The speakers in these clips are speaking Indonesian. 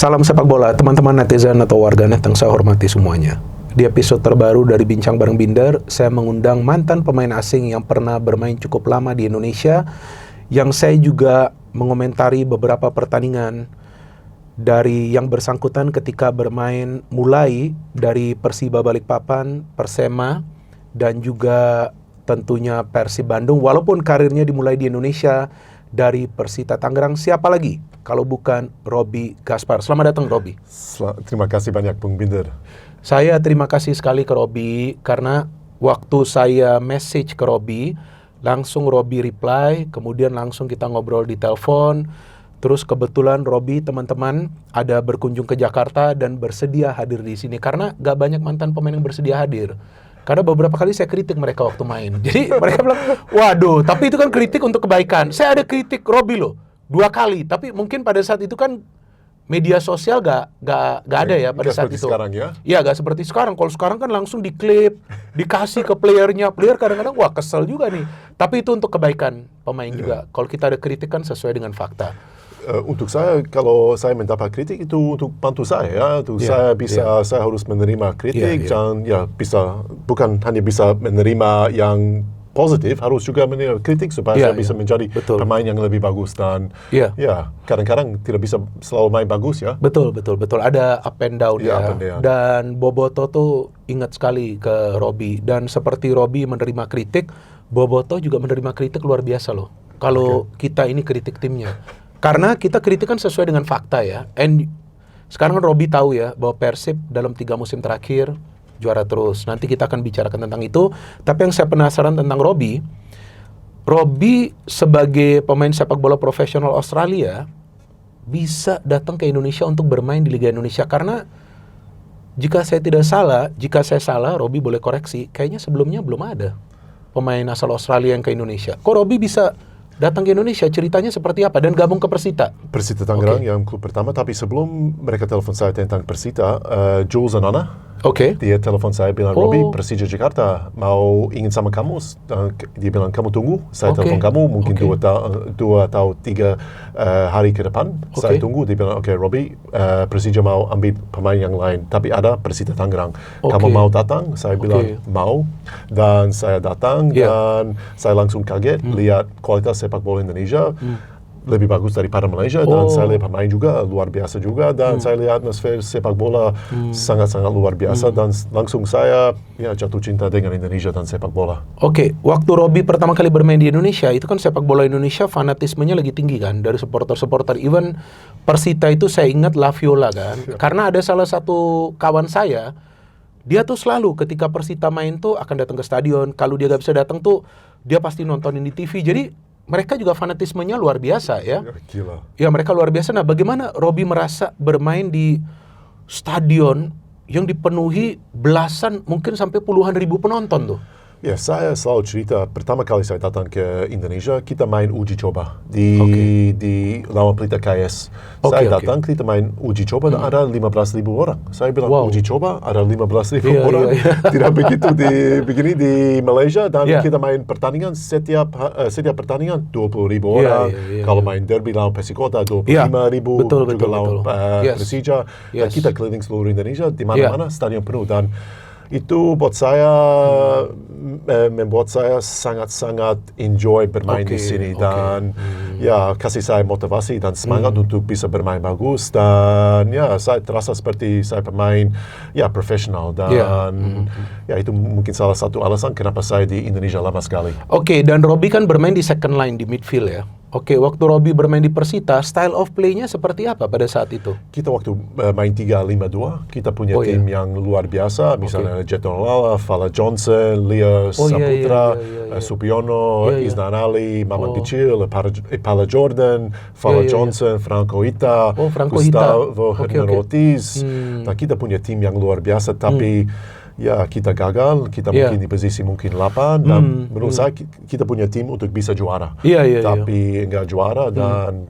Salam sepak bola, teman-teman netizen atau warganet yang saya hormati semuanya. Di episode terbaru dari Bincang Bareng Binder, saya mengundang mantan pemain asing yang pernah bermain cukup lama di Indonesia, yang saya juga mengomentari beberapa pertandingan dari yang bersangkutan ketika bermain mulai dari Persiba Balikpapan, Persema, dan juga tentunya Persib Bandung, walaupun karirnya dimulai di Indonesia dari Persita Tangerang. Siapa lagi kalau bukan Robby Gaspar? Selamat datang, Robby. Terima kasih banyak, Bung Binder. Saya terima kasih sekali ke Robby, karena waktu saya message ke Robby, langsung Robby reply, kemudian langsung kita ngobrol di telepon. Terus kebetulan Robby, teman-teman, ada berkunjung ke Jakarta dan bersedia hadir di sini. Karena gak banyak mantan pemain yang bersedia hadir. Karena beberapa kali saya kritik mereka waktu main. Jadi mereka bilang, waduh, tapi itu kan kritik untuk kebaikan. Saya ada kritik Robby loh, 2 kali. Tapi mungkin pada saat itu kan media sosial gak ada ya pada saat itu. Sekarang ya? Iya, gak seperti sekarang. Kalau sekarang kan langsung diklip, dikasih ke playernya. Player kadang-kadang, wah kesel juga nih. Tapi itu untuk kebaikan pemain juga. Kalau kita ada kritik kan sesuai dengan fakta. Untuk saya, kalau saya mendapat kritik itu untuk bantu saya ya. Untuk saya harus menerima kritik dan bisa, bukan hanya bisa menerima yang positif, harus juga menerima kritik supaya saya bisa menjadi pemain yang lebih bagus. Dan kadang-kadang tidak bisa selalu main bagus ya. Betul. Ada up and down ya. Up and down. Dan Boboto tuh ingat sekali ke Robby. Dan seperti Robby menerima kritik, Boboto juga menerima kritik luar biasa loh. Kalau kita ini kritik timnya. Karena kita kritik kan sesuai dengan fakta ya. And sekarang kan Robby tahu ya bahwa Persib dalam 3 musim terakhir juara terus. Nanti kita akan bicarakan tentang itu. Tapi yang saya penasaran tentang Robby sebagai pemain sepak bola profesional Australia bisa datang ke Indonesia untuk bermain di Liga Indonesia. Karena jika saya salah, Robby boleh koreksi. Kayaknya sebelumnya belum ada pemain asal Australia yang ke Indonesia. Kok Robby bisa datang ke Indonesia? Ceritanya seperti apa? Dan gabung ke Persita? Persita Tangerang yang klub pertama. Tapi sebelum mereka telepon saya tentang Persita, Jules Anana, dia telepon saya bilang, Robby, Persija Jakarta ingin sama kamu. Dia bilang, kamu tunggu, saya telepon kamu mungkin 2 atau 3 hari ke depan. Saya tunggu. Dia bilang, Robby, Persija mau ambil pemain yang lain, tapi ada Persita Tangerang. Kamu mau datang? Saya bilang mau, dan saya datang dan saya langsung kaget lihat kualitas sepak bola Indonesia lebih bagus daripada Malaysia, dan saya lihat pemain juga luar biasa juga, dan saya lihat atmosfer sepak bola sangat-sangat luar biasa, dan langsung saya jatuh cinta dengan Indonesia dan sepak bola. Waktu Robby pertama kali bermain di Indonesia, itu kan sepak bola Indonesia fanatismenya lagi tinggi kan, dari supporter-supporter. Even Persita itu saya ingat La Viola kan, karena ada salah satu kawan saya, dia tuh selalu ketika Persita main tuh akan datang ke stadion. Kalau dia gak bisa datang tuh, dia pasti nontonin di TV. Jadi mereka juga fanatismenya luar biasa ya. Gila. Ya, mereka luar biasa. Nah, bagaimana Robby merasa bermain di stadion yang dipenuhi belasan, mungkin sampai puluhan ribu penonton tuh? Ya, saya selalu cerita, pertama kali saya datang ke Indonesia, kita main uji coba di lawan Pelita KS. Saya datang, kita main uji coba, dan ada 15.000 orang. Saya bilang, uji coba, ada 15.000 orang. Tidak begitu begini di Malaysia, dan kita main pertandingan, setiap pertandingan 20.000 orang. Kalau main derby lawan Persikota, 25.000, juga lawan Persija. Dan kita keliling seluruh Indonesia, di mana-mana stadion penuh. Dan itu buat saya membuat saya sangat-sangat enjoy bermain di sini, dan kasih saya motivasi dan semangat untuk bisa bermain bagus, dan saya terasa seperti saya pemain profesional, dan itu mungkin salah satu alasan kenapa saya di Indonesia lama sekali. Dan Robby kan bermain di second line di midfield ya. Waktu Robby bermain di Persita, style of play-nya seperti apa pada saat itu? Kita waktu main 3-5-2, kita punya tim yang luar biasa, misalnya Jeton Lala, Fala Johnson, Leo Saputra, Supiono, Isnan Ali, Maman Kecil, Ipala Jordan, Fala Johnson, Franco Ita, Gustavo Hernan Ortiz. Nah, kita punya tim yang luar biasa, tapi kita gagal, kita mungkin di posisi 8, dan menurut saya kita punya tim untuk bisa juara. Tapi enggak juara, dan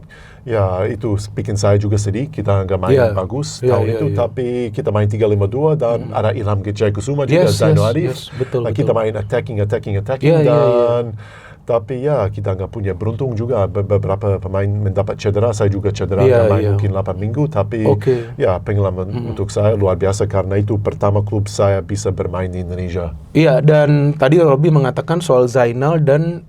itu bikin saya juga sedih, kita enggak main bagus tahun itu. Tapi kita main 3-5-2, dan ada Ilham Gejai Kusuma juga, Zaino Arif. Kita main attacking, dan Tapi ya kita nggak punya beruntung juga beberapa pemain mendapat cedera. Saya juga cedera Iya, main iya. mungkin 8 minggu. Tapi Oke. ya pengalaman untuk saya luar biasa karena itu pertama klub saya bisa bermain di Indonesia. Iya, dan tadi Robi mengatakan soal Zainal dan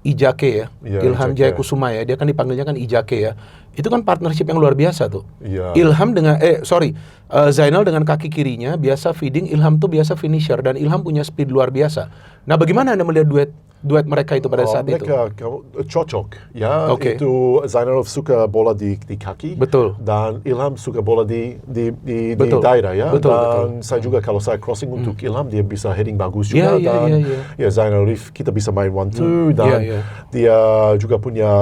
Ijake ya, Iya, Ilham Ijake. Jayakusuma ya, dia kan dipanggilnya kan Ijake ya. Itu kan partnership yang luar biasa tuh. Iya. Ilham dengan Zainal dengan kaki kirinya biasa feeding, Ilham tuh biasa finisher, dan Ilham punya speed luar biasa. Nah, bagaimana Anda melihat duet mereka itu pada saat itu? Mereka cocok ya. Oke. Itu Zainal suka bola di kaki. Betul. Dan Ilham suka bola di Betul. daerah ya. Betul, Dan saya juga kalau saya crossing untuk Ilham dia bisa heading bagus juga. Iya, Dan iya. ya Zainal kita bisa main 1-2 dan Iya. dia juga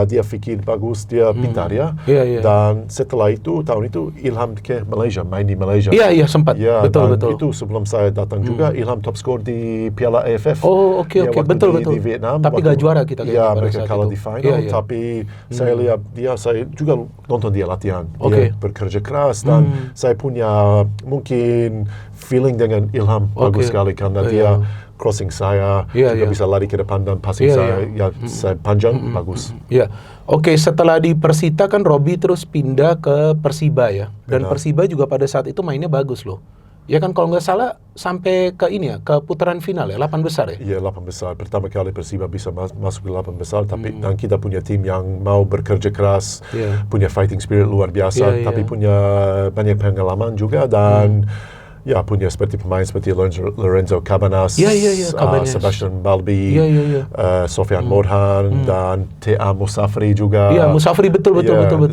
dia fikir bagus, dia pintar ya. Iya, iya. Dan setelah itu tahun itu Ilham ke Malaysia, main di Malaysia. Iya, sempat. Ya, Betul. dan itu sebelum saya datang juga Ilham top score di Piala AFF. Oh, oke. Ya, waktu Betul. di Vietnam. Tapi nggak juara kita kayaknya Ya, pada mereka saat kalah itu. di final. Iya. Tapi saya lihat saya juga nonton dia latihan. Oke. Dia bekerja keras dan saya punya mungkin feeling dengan Ilham bagus sekali karena dia crossing saya, juga bisa lari ke depan dan passing saya panjang bagus. Ya, oke. Setelah di Persita kan Robi terus pindah ke Persiba ya, dan Benar. Persiba juga pada saat itu mainnya bagus loh. Ya kan kalau nggak salah sampai ke ini ya, ke putaran final ya, 8 besar ya. Iya, 8 besar. Pertama kali Persiba bisa masuk ke 8 besar, tapi dan kita punya tim yang mau bekerja keras, punya fighting spirit luar biasa, tapi punya banyak pengalaman juga dan ya punya seperti pemain seperti Lorenzo Cabanas, Cabanas. Sebastian Balbi, Sofian Morhan dan T.A. Musafri juga. Iya, Musafri betul.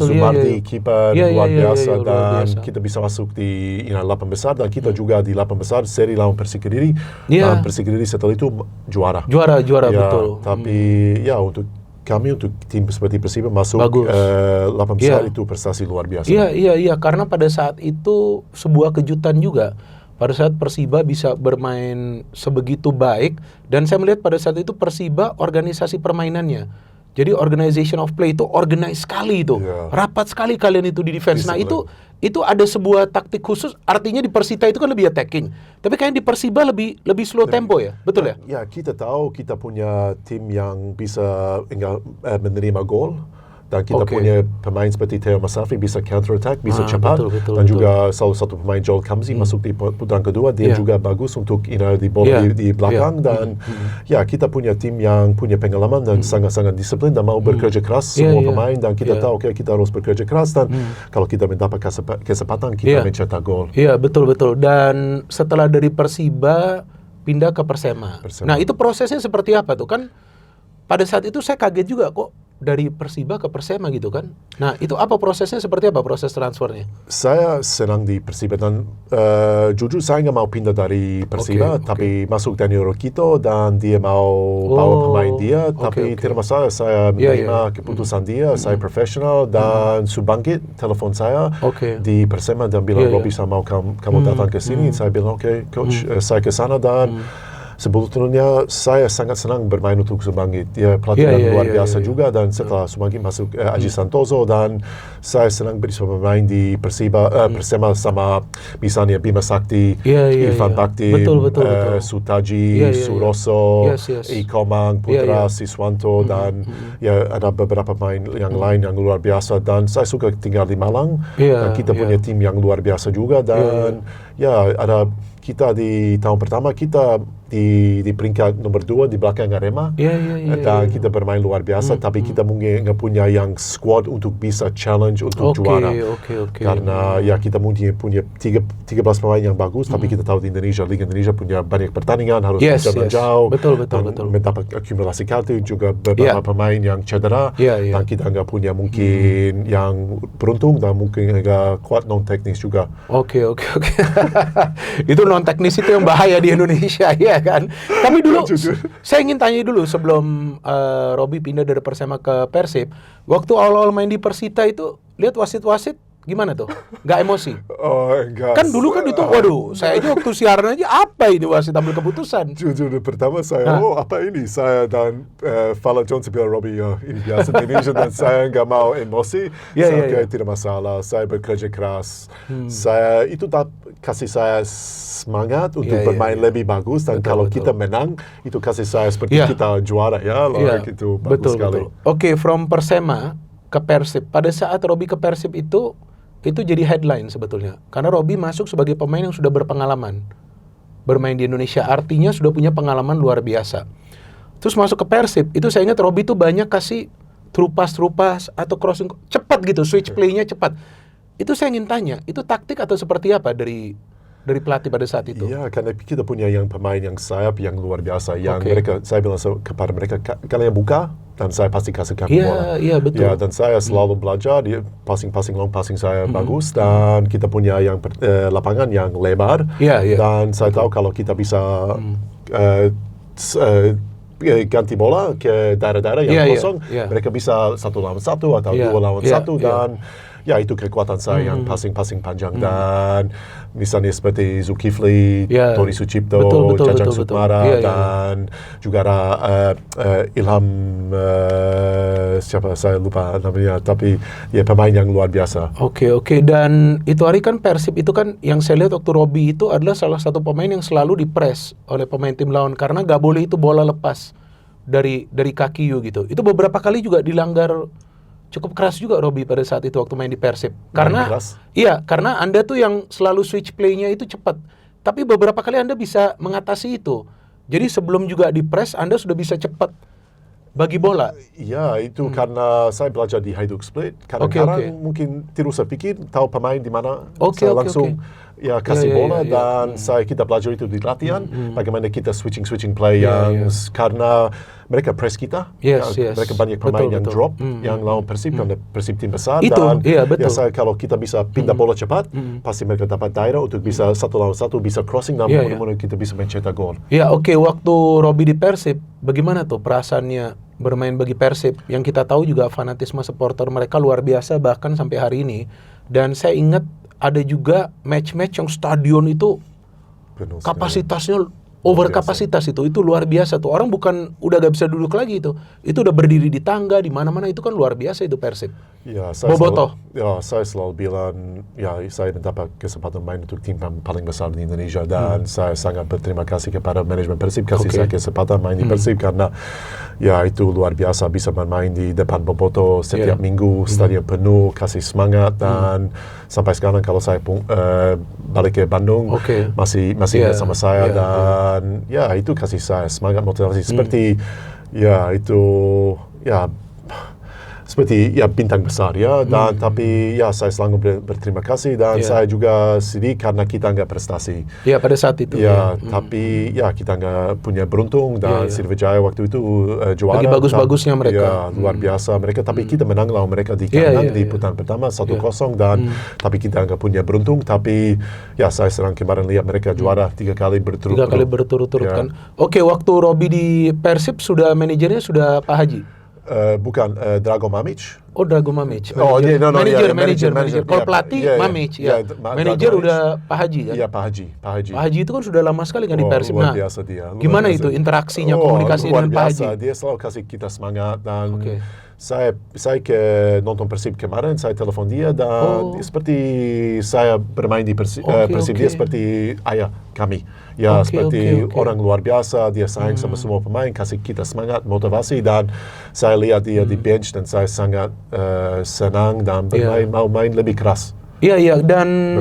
Zumardi kiper luar biasa luar dan biasa. kita bisa masuk di 8 besar dan kita juga di 8 besar seri lawan Persik Kediri dan Persik Kediri setelah itu juara. Juara Ya, betul. Tapi ya untuk kami untuk tim seperti Persiba masuk 8 besar itu prestasi luar biasa. Iya, karena pada saat itu sebuah kejutan juga. Pada saat Persiba bisa bermain sebegitu baik, dan saya melihat pada saat itu Persiba organisasi permainannya. Jadi organization of play itu organize sekali itu. Rapat sekali kalian itu di defense. Nah, itu ada sebuah taktik khusus, artinya di Persita itu kan lebih attacking. Tapi kayaknya di Persiba lebih slow tempo ya. Betul ya? Ya, kita tahu kita punya tim yang bisa menerima gol. Dan kita punya pemain seperti Theo Musafri bisa counter attack, bisa cepat. Betul, dan juga salah satu pemain Joel Kamsi masuk di putaran kedua, dia juga bagus untuk di bola di belakang. Dan ya kita punya tim yang punya pengalaman dan sangat-sangat disiplin dan mau bekerja keras semua pemain. Dan kita tahu kita harus bekerja keras dan kalau kita mendapat kesempatan kita mencetak gol. Iya, betul. Dan setelah dari Persiba pindah ke Persema. Nah, itu prosesnya seperti apa tuh? Kan pada saat itu saya kaget juga kok dari Persiba ke Persema gitu kan. Nah, itu apa prosesnya, seperti apa proses transfernya? Saya senang di Persiba dan jujur saya nggak mau pindah dari Persiba, tapi masuk Daniel Rokito dan dia mau bawa pemain dia, tapi tidak masalah, saya menerima keputusan dia, saya profesional dan Subangkit telepon saya di Persema dan bilang, Robi saya mau kamu datang ke sini. Saya bilang, oke, coach, saya ke sana dan sebetulnya saya sangat senang bermain untuk Subangkit. Dia pelatih yang luar biasa juga dan setelah Subangkit masuk Aji Santoso dan saya senang bisa bermain di Persema sama misalnya Bima Sakti, Irfan Bakti, Sutaji, Suroso, Ikomang, Putra, Siswanto dan ya ada beberapa pemain yang lain yang luar biasa dan saya suka tinggal di Malang dan kita punya tim yang luar biasa juga dan ya ada kita di tahun pertama kita di peringkat nomor 2 di belakang Arema dan kita bermain luar biasa tapi kita mungkin nggak punya yang squad untuk bisa challenge untuk juara karena ya kita mungkin punya 13 pemain yang bagus tapi kita tahu di Liga Indonesia punya banyak pertandingan harus bisa menjauh dan mendapat akumulasi kartu juga beberapa pemain yang cedera dan kita nggak punya mungkin yang beruntung dan mungkin agak kuat non teknis juga. Oke. Itu non teknis itu yang bahaya di Indonesia ya kan. Tapi dulu saya ingin tanya dulu sebelum Robi pindah dari Persema ke Persib, waktu awal-awal main di Persita itu lihat wasit-wasit Gimana tuh? Nggak emosi? Oh, enggak. Kan dulu kan itu, waduh, saya aja waktu siaran aja apa ini wasit ambil keputusan? Jujur, pertama saya, apa ini? Saya dan Fala Johnson bilang, Robbie, ini biasa di Indonesia dan saya nggak mau emosi. Saya tidak masalah, saya bekerja keras. Saya, itu kasih saya semangat untuk bermain lebih bagus dan kalau kita menang, itu kasih saya seperti kita juara ya. Itu bagus sekali. Oke, from Persema ke Persib. Pada saat Robbie ke Persib itu jadi headline sebetulnya. Karena Robbie masuk sebagai pemain yang sudah berpengalaman bermain di Indonesia. Artinya sudah punya pengalaman luar biasa. Terus masuk ke Persib, itu saya ingat Robbie tuh banyak kasih through pass atau crossing cepat gitu, switch play-nya cepat. Itu saya ingin tanya, itu taktik atau seperti apa dari pelatih pada saat itu? Iya, karena kita punya pemain yang sayap yang luar biasa. Yang mereka, saya bilang kepada mereka, kalian buka, dan saya pasti kasih kaki bola. Iya, betul. Ya, dan saya selalu belajar, dia passing long passing saya bagus, dan kita punya lapangan yang lebar. Dan saya tahu kalau kita bisa ganti bola ke daerah-daerah yang kosong, mereka bisa 1 lawan 1 atau 2 lawan 1, dan ya itu kekuatan saya yang passing panjang dan misalnya seperti Zulkifli, Tony Sucipto, Jajang Sukmara dan juga ada Ilham siapa saya lupa namanya, tapi ya pemain yang luar biasa. Oke. Dan itu hari kan Persib itu kan yang saya lihat waktu Robbie itu adalah salah satu pemain yang selalu dipres oleh pemain tim lawan karena nggak boleh itu bola lepas dari kaki gitu. Itu beberapa kali juga dilanggar. Cukup keras juga Robbie pada saat itu waktu main di Persib. Karena karena Anda tuh yang selalu switch play-nya itu cepat. Tapi beberapa kali Anda bisa mengatasi itu. Jadi sebelum juga di press Anda sudah bisa cepat bagi bola. Iya, itu karena saya belajar di Hajduk Split. Kadang-kadang mungkin tidak usah pikir, tahu pemain di mana. Saya langsung kasih bola dan kita belajar itu di latihan. Bagaimana kita switching play yang karena mereka press kita. Mereka banyak pemain yang drop, yang lawan Persib karena Persib tim besar. Dan kalau kita bisa pindah bola cepat, pasti mereka dapat daerah untuk bisa 1 lawan 1, bisa crossing dan mudah-mudahan kita bisa mencetak gol. Waktu Robbie di Persib, bagaimana tuh perasaannya bermain bagi Persib? Yang kita tahu juga fanatisme supporter mereka luar biasa bahkan sampai hari ini. Dan saya ingat ada juga match-match yang stadion itu penuh, kapasitasnya over kapasitas itu luar biasa tuh. Orang udah gak bisa duduk lagi itu udah berdiri di tangga di mana-mana, itu kan luar biasa itu Persib. Saya selalu bilang saya mendapat kesempatan main untuk tim paling besar di Indonesia dan saya sangat berterima kasih kepada manajemen Persib kasih saya kesempatan main di Persib karena itu luar biasa bisa bermain di depan Boboto setiap minggu, stadion penuh, kasih semangat dan sampai sekarang kalau saya balik ke Bandung masih ingat sama saya dan itu kasih saya semangat motivasi seperti seperti bintang besar dan tapi saya selalu berterima kasih dan saya juga sedih karena kita nggak prestasi. Pada saat itu. Tapi kita nggak punya beruntung dan Sriwijaya waktu itu juara. Lagi bagus-bagusnya mereka. Luar biasa mereka. Tapi kita menang lawan mereka di kandang di putaran pertama 1-0 dan tapi kita nggak punya beruntung. Tapi saya senang kemarin lihat mereka juara 3 kali berturut-turut. 3 kali berturut-turut kan. Waktu Robbie di Persib manajernya sudah Pak Haji. Bukan Drago Mamić. Drago Mamić. Manajer. Kalau pelatih Mamić. Manajer udah Pak Haji kan? Iya, Pak Haji itu kan sudah lama sekali kan di Persib. Luar biasa dia. Gimana itu interaksinya, komunikasinya dengan Pak Haji? Dia selalu kasih kita semangat dan saya nonton Persib kemarin, saya telepon dia dan seperti saya bermain di Persib, dia seperti ayah kami. Seperti orang luar biasa, dia sayang sama semua pemain, kasih kita semangat, motivasi dan saya lihat dia di bench dan saya sangat senang dan mau main lebih keras. Dan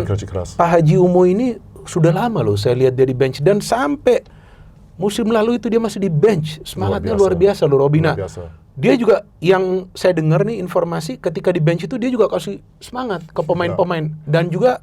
Pak Haji Umo ini sudah lama loh saya lihat dia di bench dan sampai musim lalu itu dia masih di bench. Semangatnya luar biasa loh Robina. Dia juga yang saya dengar nih informasi ketika di bench itu dia juga kasih semangat ke pemain-pemain dan juga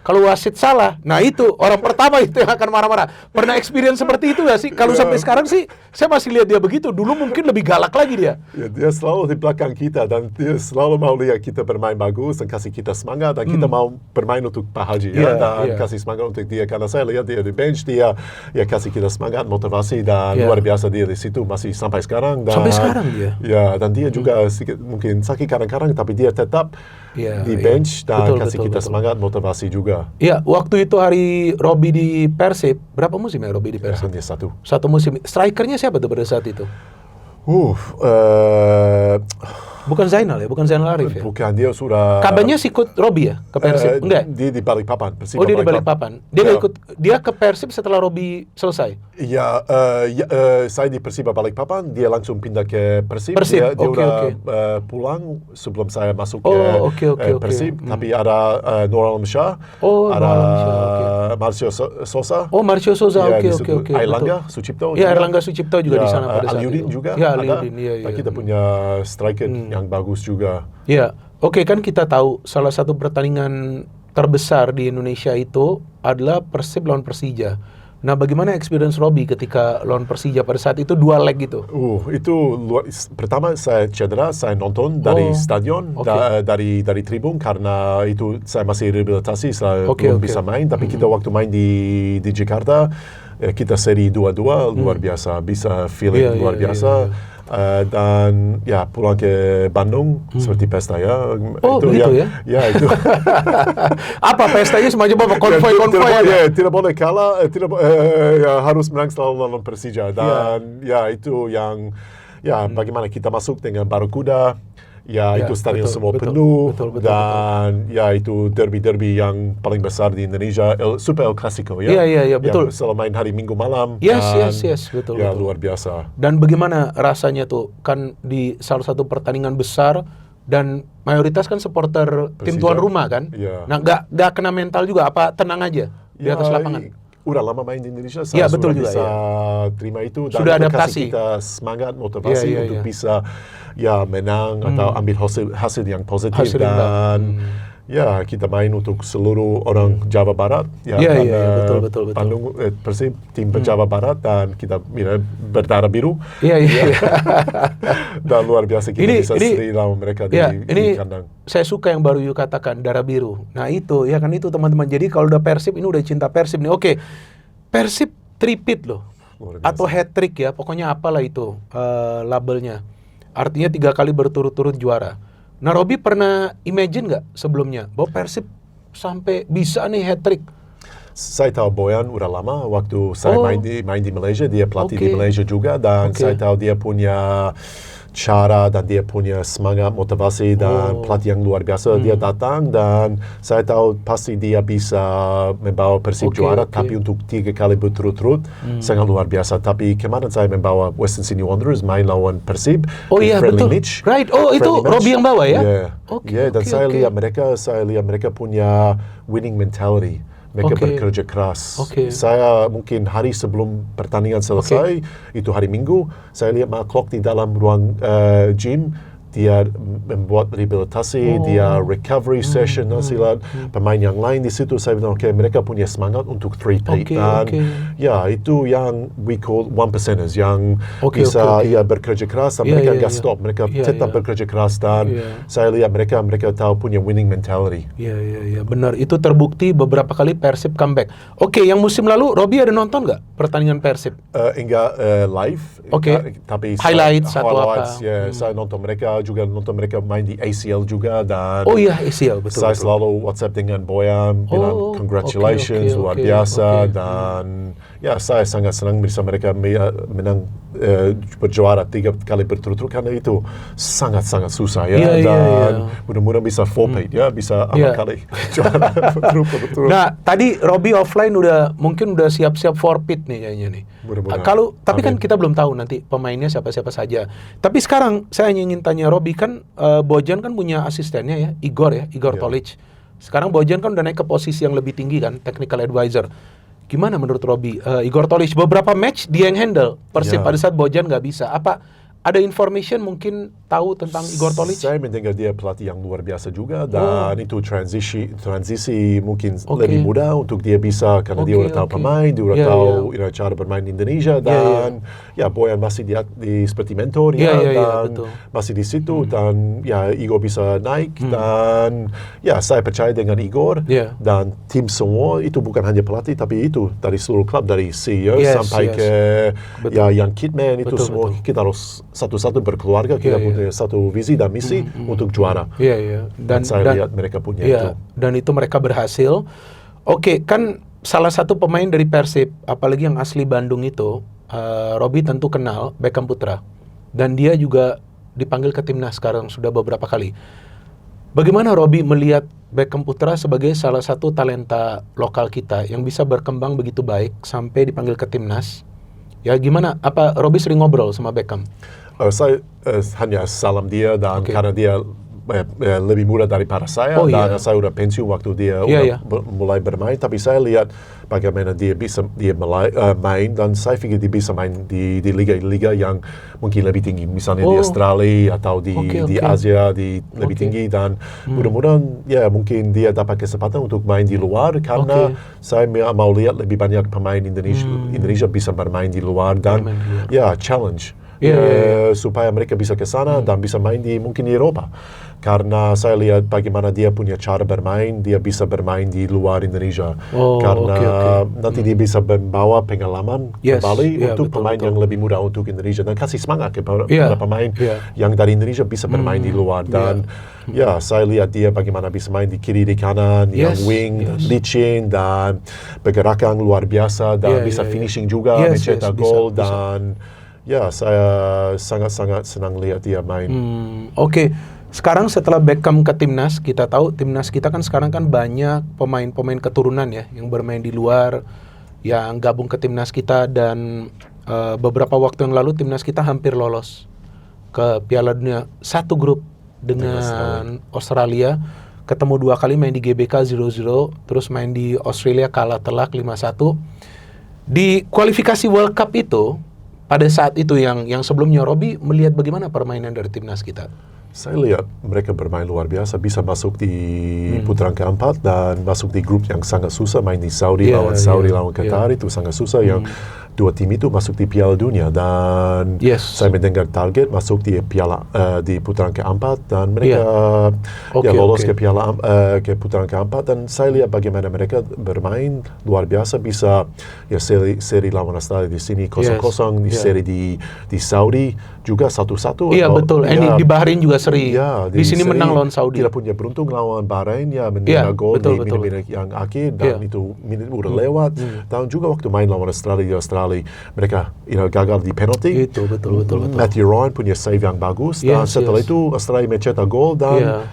kalau wasit salah, nah itu orang pertama itu yang akan marah-marah. Pernah experience seperti itu gak sih? Kalau sampai sekarang sih, saya masih lihat dia begitu. Dulu mungkin lebih galak lagi dia. Dia selalu di belakang kita dan dia selalu mau lihat kita bermain bagus dan kasih kita semangat dan kita mau bermain untuk Pak Haji dan kasih semangat untuk dia. Karena saya lihat dia di bench, dia kasih kita semangat, motivasi dan luar biasa dia di situ masih sampai sekarang. Dan, sampai sekarang dia? Dan dia juga sedikit, mungkin sakit kadang-kadang, tapi dia tetap di bench dan kasih kita semangat, motivasi juga. Iya, waktu itu hari Robby di Persib, berapa musim ya Robby di Persib? Hanya satu. Satu musim. Strikernya siapa tuh pada saat itu? Bukan Zainal ya, bukan Zainal Arif ya? Bukan, dia sudah... Kabarnya sih ikut Robby ya ke Persib? Enggak? Dia di Balikpapan. Oh, dia di Balikpapan. Dia ikut, dia ke Persib setelah Robby selesai? Iya, saya di Persiba Balikpapan, dia langsung pindah ke Persib. Dia udah pulang sebelum saya masuk ke Persib. Tapi ada Nur Alamsyah, ada Marcio Sosa. Oh, Marcio Sosa, oke. Airlangga Sucipto. Iya, Airlangga Sucipto juga di sana pada saat itu. Aliudin juga ada. Kita punya striker yang bagus juga. Iya, oke, kan kita tahu salah satu pertandingan terbesar di Indonesia itu adalah Persib lawan Persija. Nah, bagaimana experience Robby ketika lawan Persija pada saat itu 2 leg gitu? Itu pertama saya cedera, saya nonton dari stadion, dari tribun karena itu saya masih rehabilitasi, saya belum bisa main. Tapi kita waktu main di Jakarta, kita seri 2-2, luar biasa, bisa feeling luar biasa. Dan ya pulang ke Bandung seperti pesta ya. Oh, itu begitu ya? Ya itu. Apa pestanya semacam apa? Konvoy ya, tidak boleh kalah, harus menang selalu lawan Persija. Dan ya itu yang bagaimana kita masuk dengan Barakuda. Ya, itu stadion semua penuh, dan ya itu derby yang paling besar di Indonesia, Super El Clasico ya. Iya, betul. Selalu main hari Minggu malam. Yes, betul. Ya, luar biasa. Dan bagaimana rasanya tuh, kan di salah satu pertandingan besar, dan mayoritas kan supporter tim tuan rumah kan? Yeah. Nah, nggak kena mental juga, apa tenang aja di atas lapangan? Udah lama main di Indonesia, saya sudah bisa terima itu. Dan sudah adaptasi. Kasih kita semangat, motivasi untuk bisa menang atau ambil hasil yang positif. Dan ya kita main untuk seluruh orang Jawa Barat. Betul. Bandung Persib tim Jawa Barat, dan kita berdarah biru. Dan luar biasa kita bisa seri lawan mereka di kandang. Saya suka yang baru you katakan, darah biru. Nah itu, ya kan itu teman-teman. Jadi kalau udah Persib, ini udah cinta Persib nih. Oke, Persib tripit loh. Atau hat-trick ya, pokoknya apalah itu labelnya. Artinya 3 kali berturut-turut juara. Nah, Robby pernah imagine nggak sebelumnya bahwa Persib sampai bisa nih hat-trick? Saya tahu Boyan udah lama, waktu saya main di Malaysia, dia pelatih di Malaysia juga, dan saya tahu dia punya cara dan dia punya semangat, motivasi, dan pelatih yang luar biasa. Dia datang, dan saya tahu pasti dia bisa membawa Persib juara, tapi untuk 3 kali berturut-turut sangat luar biasa. Tapi kemarin saya membawa Western Sydney Wanderers main lawan Persib, betul. Match, right, itu Robby yang bawa ya? Dan saya lihat mereka punya winning mentality. Mereka bekerja keras. Saya mungkin hari sebelum pertandingan selesai, itu hari Minggu, saya lihat Mark Klok di dalam ruang gym. Dia membuat rehabilitasi, dia recovery session, nasihat pemain yang lain di situ. Saya bilang, mereka punya semangat untuk three-peat. Dan ya, itu yang we call 1%ers, yang bisa bekerja keras, dan mereka nggak stop. Mereka tetap bekerja keras, dan saya lihat mereka tahu punya winning mentality. Iya, benar. Itu terbukti beberapa kali Persib comeback. Yang musim lalu, Robby ada nonton nggak pertandingan Persib? Enggak live, tapi highlights atau apa? Saya nonton mereka, juga nonton mereka main di ACL juga, dan ACL, betul. Saya selalu WhatsApp dengan Boyan, bilang congratulations, luar biasa, dan ya saya sangat senang bisa mereka menang berjuara 3 kali berturut-turut, karena itu sangat-sangat susah dan mudah-mudahan bisa 4-peat bisa 4 kali juara berturut-turut. Nah, tadi Robby offline mungkin udah siap-siap 4-peat nih kayaknya nih. Tapi kan kita belum tahu nanti pemainnya siapa-siapa saja. Tapi sekarang saya ingin tanya Robby, kan Bojan kan punya asistennya ya, Igor Tolic. Sekarang Bojan kan udah naik ke posisi yang lebih tinggi kan, technical advisor. Gimana menurut Robby? Igor Tolic beberapa match dia yang handle Persib pada saat Bojan nggak bisa. Apa ada information mungkin tahu tentang Igor Tolic? Saya mendengar dia pelatih yang luar biasa juga, dan itu transisi mungkin lebih mudah untuk dia bisa, karena dia udah tahu pemain, dia udah tahu cara bermain di Indonesia, dan Boyan masih seperti mentor dan masih di situ, dan Igor bisa naik, dan saya percaya dengan Igor dan tim semua. Itu bukan hanya pelatih, tapi itu dari seluruh klub, dari CEO sampai ke yang kitman, itu semua kita harus satu-satu berkeluarga, kita punya satu visi dan misi untuk juara. Dan saya lihat mereka punya itu. Dan itu mereka berhasil. Oke, kan salah satu pemain dari Persib, apalagi yang asli Bandung itu, Robby tentu kenal Beckham Putra. Dan dia juga dipanggil ke timnas sekarang sudah beberapa kali. Bagaimana Robby melihat Beckham Putra sebagai salah satu talenta lokal kita yang bisa berkembang begitu baik sampai dipanggil ke timnas? Ya gimana? Apa Robby sering ngobrol sama Beckham? Saya hanya salam dia dan karena dia lebih muda daripada saya dan saya udah pensiun waktu dia mulai bermain, tapi saya lihat bagaimana dia bisa main dan saya pikir dia bisa main di liga yang mungkin lebih tinggi, misalnya di Australia atau di Asia lebih tinggi, dan mudah-mudahan mungkin dia dapat kesempatan untuk main di luar karena saya mau lihat lebih banyak pemain Indonesia bisa bermain di luar dan challenge. Supaya mereka bisa ke sana dan bisa main mungkin di Eropa. Karena saya lihat bagaimana dia punya cara bermain, dia bisa bermain di luar Indonesia. Karena nanti dia bisa membawa pengalaman kembali untuk pemain yang lebih muda untuk Indonesia dan kasih semangat kepada pemain yang dari Indonesia bisa bermain di luar. Dan saya lihat dia bagaimana bisa main di kiri, di kanan, yang wing, licin dan pergerakan luar biasa dan bisa finishing juga, mencetak gol dan saya sangat-sangat senang lihat dia main. Sekarang setelah Beckham ke timnas, kita tahu timnas kita kan sekarang kan banyak pemain-pemain keturunan ya yang bermain di luar, yang gabung ke timnas kita, dan beberapa waktu yang lalu timnas kita hampir lolos ke Piala Dunia. Satu grup dengan Australia, ketemu 2 kali, main di GBK 0-0, terus main di Australia kalah telak 5-1. Di kualifikasi World Cup itu, pada saat itu yang sebelumnya, Robby melihat bagaimana permainan dari timnas kita? Saya lihat mereka bermain luar biasa, bisa masuk di putaran keempat dan masuk di grup yang sangat susah, main di Saudi, lawan Saudi, lawan Qatar, itu sangat susah, yang 2 tim itu masuk di Piala Dunia, dan saya mendengar target masuk di putaran keempat dan mereka lolos ke putaran keempat, dan saya lihat bagaimana mereka bermain luar biasa, bisa seri lawan Australia di sini 0-0, di seri di Saudi juga 1-1. Betul. Di Bahrain juga seri. Di sini menang lawan Saudi. Kita punya beruntung lawan Bahrain, menang gol di menit-menit yang akhir, dan itu menit udah lewat. Dan juga waktu main lawan Australia di Australia, mereka gagal di penalti. Itu betul. Matthew Ryan punya save yang bagus, dan setelah itu Australia mencetak gol, dan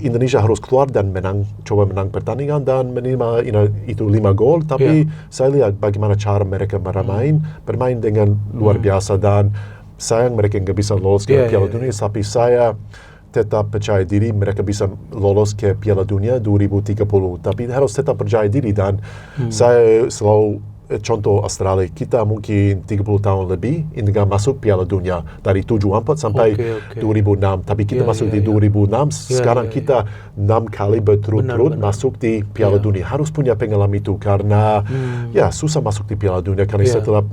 Indonesia harus keluar dan coba menang pertandingan dan menerima itu 5 gol. Tapi saya lihat bagaimana cara mereka bermain dengan luar biasa, dan sayang mereka nggak bisa lolos ke Piala Dunia, tapi saya tetap percaya diri mereka bisa lolos ke Piala Dunia 2030. Tapi harus tetap percaya diri, dan saya selalu contoh Australia, kita mungkin 30 tahun lebih nggak masuk Piala Dunia dari 74 sampai 2006, tapi kita masuk di 2006. Sekarang kita 6 kali berturut-turut masuk di Piala Dunia. Harus punya pengalaman itu, karena susah masuk di Piala Dunia karena setelah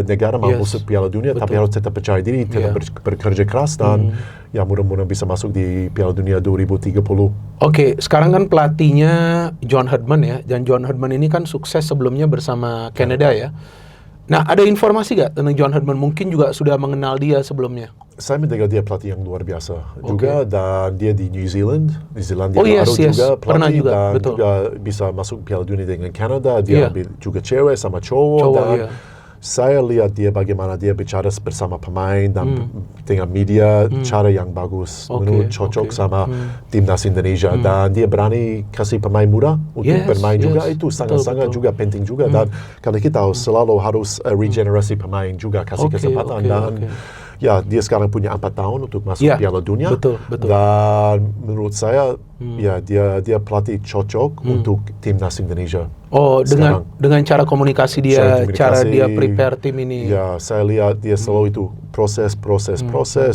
negara mau masuk Piala Dunia, tapi harus tetap percaya diri, tetap bekerja keras, dan mudah-mudahan bisa masuk di Piala Dunia 2030. Sekarang kan pelatihnya John Herdman ya, dan John Herdman ini kan sukses sebelumnya bersama Canada ya. Nah, ada informasi nggak tentang John Herdman? Mungkin juga sudah mengenal dia sebelumnya. Saya mendengar dia pelatih yang luar biasa juga, dan dia di New Zealand dia juga pelatih, juga, dan juga bisa masuk Piala Dunia dengan Canada. Dia ambil juga cewek sama cowok, dan saya lihat dia bagaimana dia bicara bersama pemain dan dengan media, cara yang bagus, menurut cocok sama timnas Indonesia, dan dia berani kasih pemain muda untuk bermain juga. Itu sangat-sangat juga penting juga, dan karena kita selalu harus regenerasi pemain juga, kasih kesempatan, dan dia sekarang punya 4 tahun untuk masuk Piala Dunia. Betul. Dan menurut saya dia pelatih cocok untuk timnas Indonesia. Dengan cara komunikasi dia, cara dia prepare tim ini. Saya lihat dia selalu itu proses,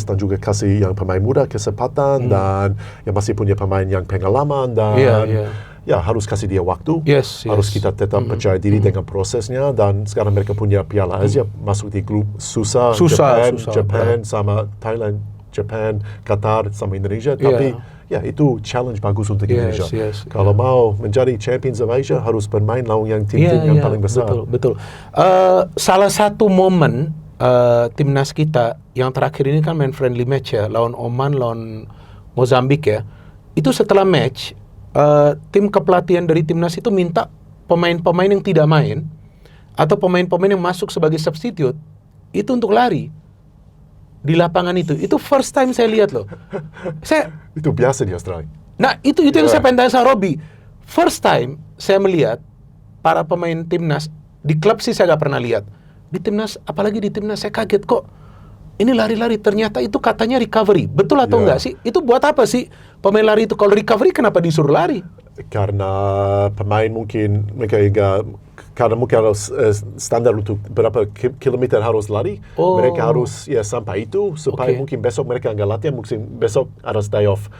dan juga kasih yang pemain muda kesempatan, dan yang masih punya pemain yang pengalaman, dan harus kasih dia waktu. Harus kita tetap percaya diri dengan prosesnya, dan sekarang mereka punya Piala Asia, masuk di grup susah. Japan sama Thailand, Japan, Qatar sama Indonesia, tapi itu challenge bagus untuk Indonesia. Kalau mau menjadi Champions of Asia, harus bermain lawan yang tim yang paling besar. Betul. Salah satu momen timnas kita yang terakhir ini kan main friendly match ya, lawan Oman, lawan Mozambik ya. Itu setelah match, tim kepelatihan dari timnas itu minta pemain-pemain yang tidak main atau pemain-pemain yang masuk sebagai substitute itu untuk lari di lapangan itu. Itu first time saya lihat loh. Itu biasa di Australia. Nah, itu yang saya pengen tanya sama Robi. First time saya melihat para pemain timnas di klub sih saya nggak pernah lihat. Di timnas, apalagi di timnas saya kaget kok. Ini lari-lari, ternyata itu katanya recovery. Betul atau enggak sih? Itu buat apa sih pemain lari itu? Kalau recovery kenapa disuruh lari? Karena pemain mungkin mereka karena mungkin harus standar untuk berapa kilometer harus lari. Mereka harus sampai itu supaya mungkin besok mereka nggak latihan, mungkin besok harus day off.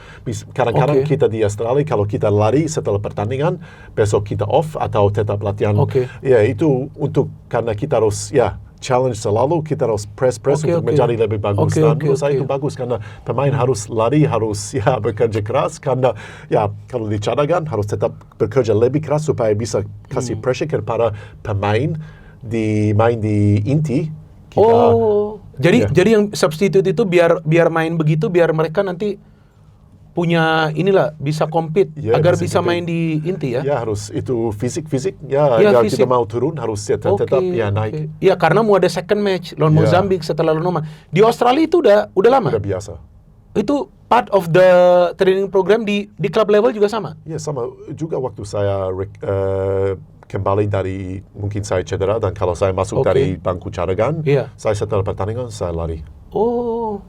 Kadang-kadang kita di Australia kalau kita lari setelah pertandingan, besok kita off atau tetap latihan. Ya itu untuk karena kita harus challenge selalu, kita harus press untuk menjadi lebih bagus. Dan menurut saya itu bagus karena pemain harus lari, harus bekerja keras karena kalau di cadangan harus tetap bekerja lebih keras supaya bisa kasih pressure kepada pemain main di inti. Jadi yang substitute itu biar main begitu, biar mereka nanti punya bisa compete agar bisa main di inti ya. Ya harus itu fisik. Kita mau turun harus tetap naik. Iya karena mau ada second match lawan Mozambik setelah lawan Oman. Di Australia itu udah lama. Udah biasa. Itu part of the training program di club level juga sama. Iya sama juga waktu saya kembali dari mungkin saya cedera dan kalau saya masuk dari bangku cadangan, saya setelah pertandingan saya lari.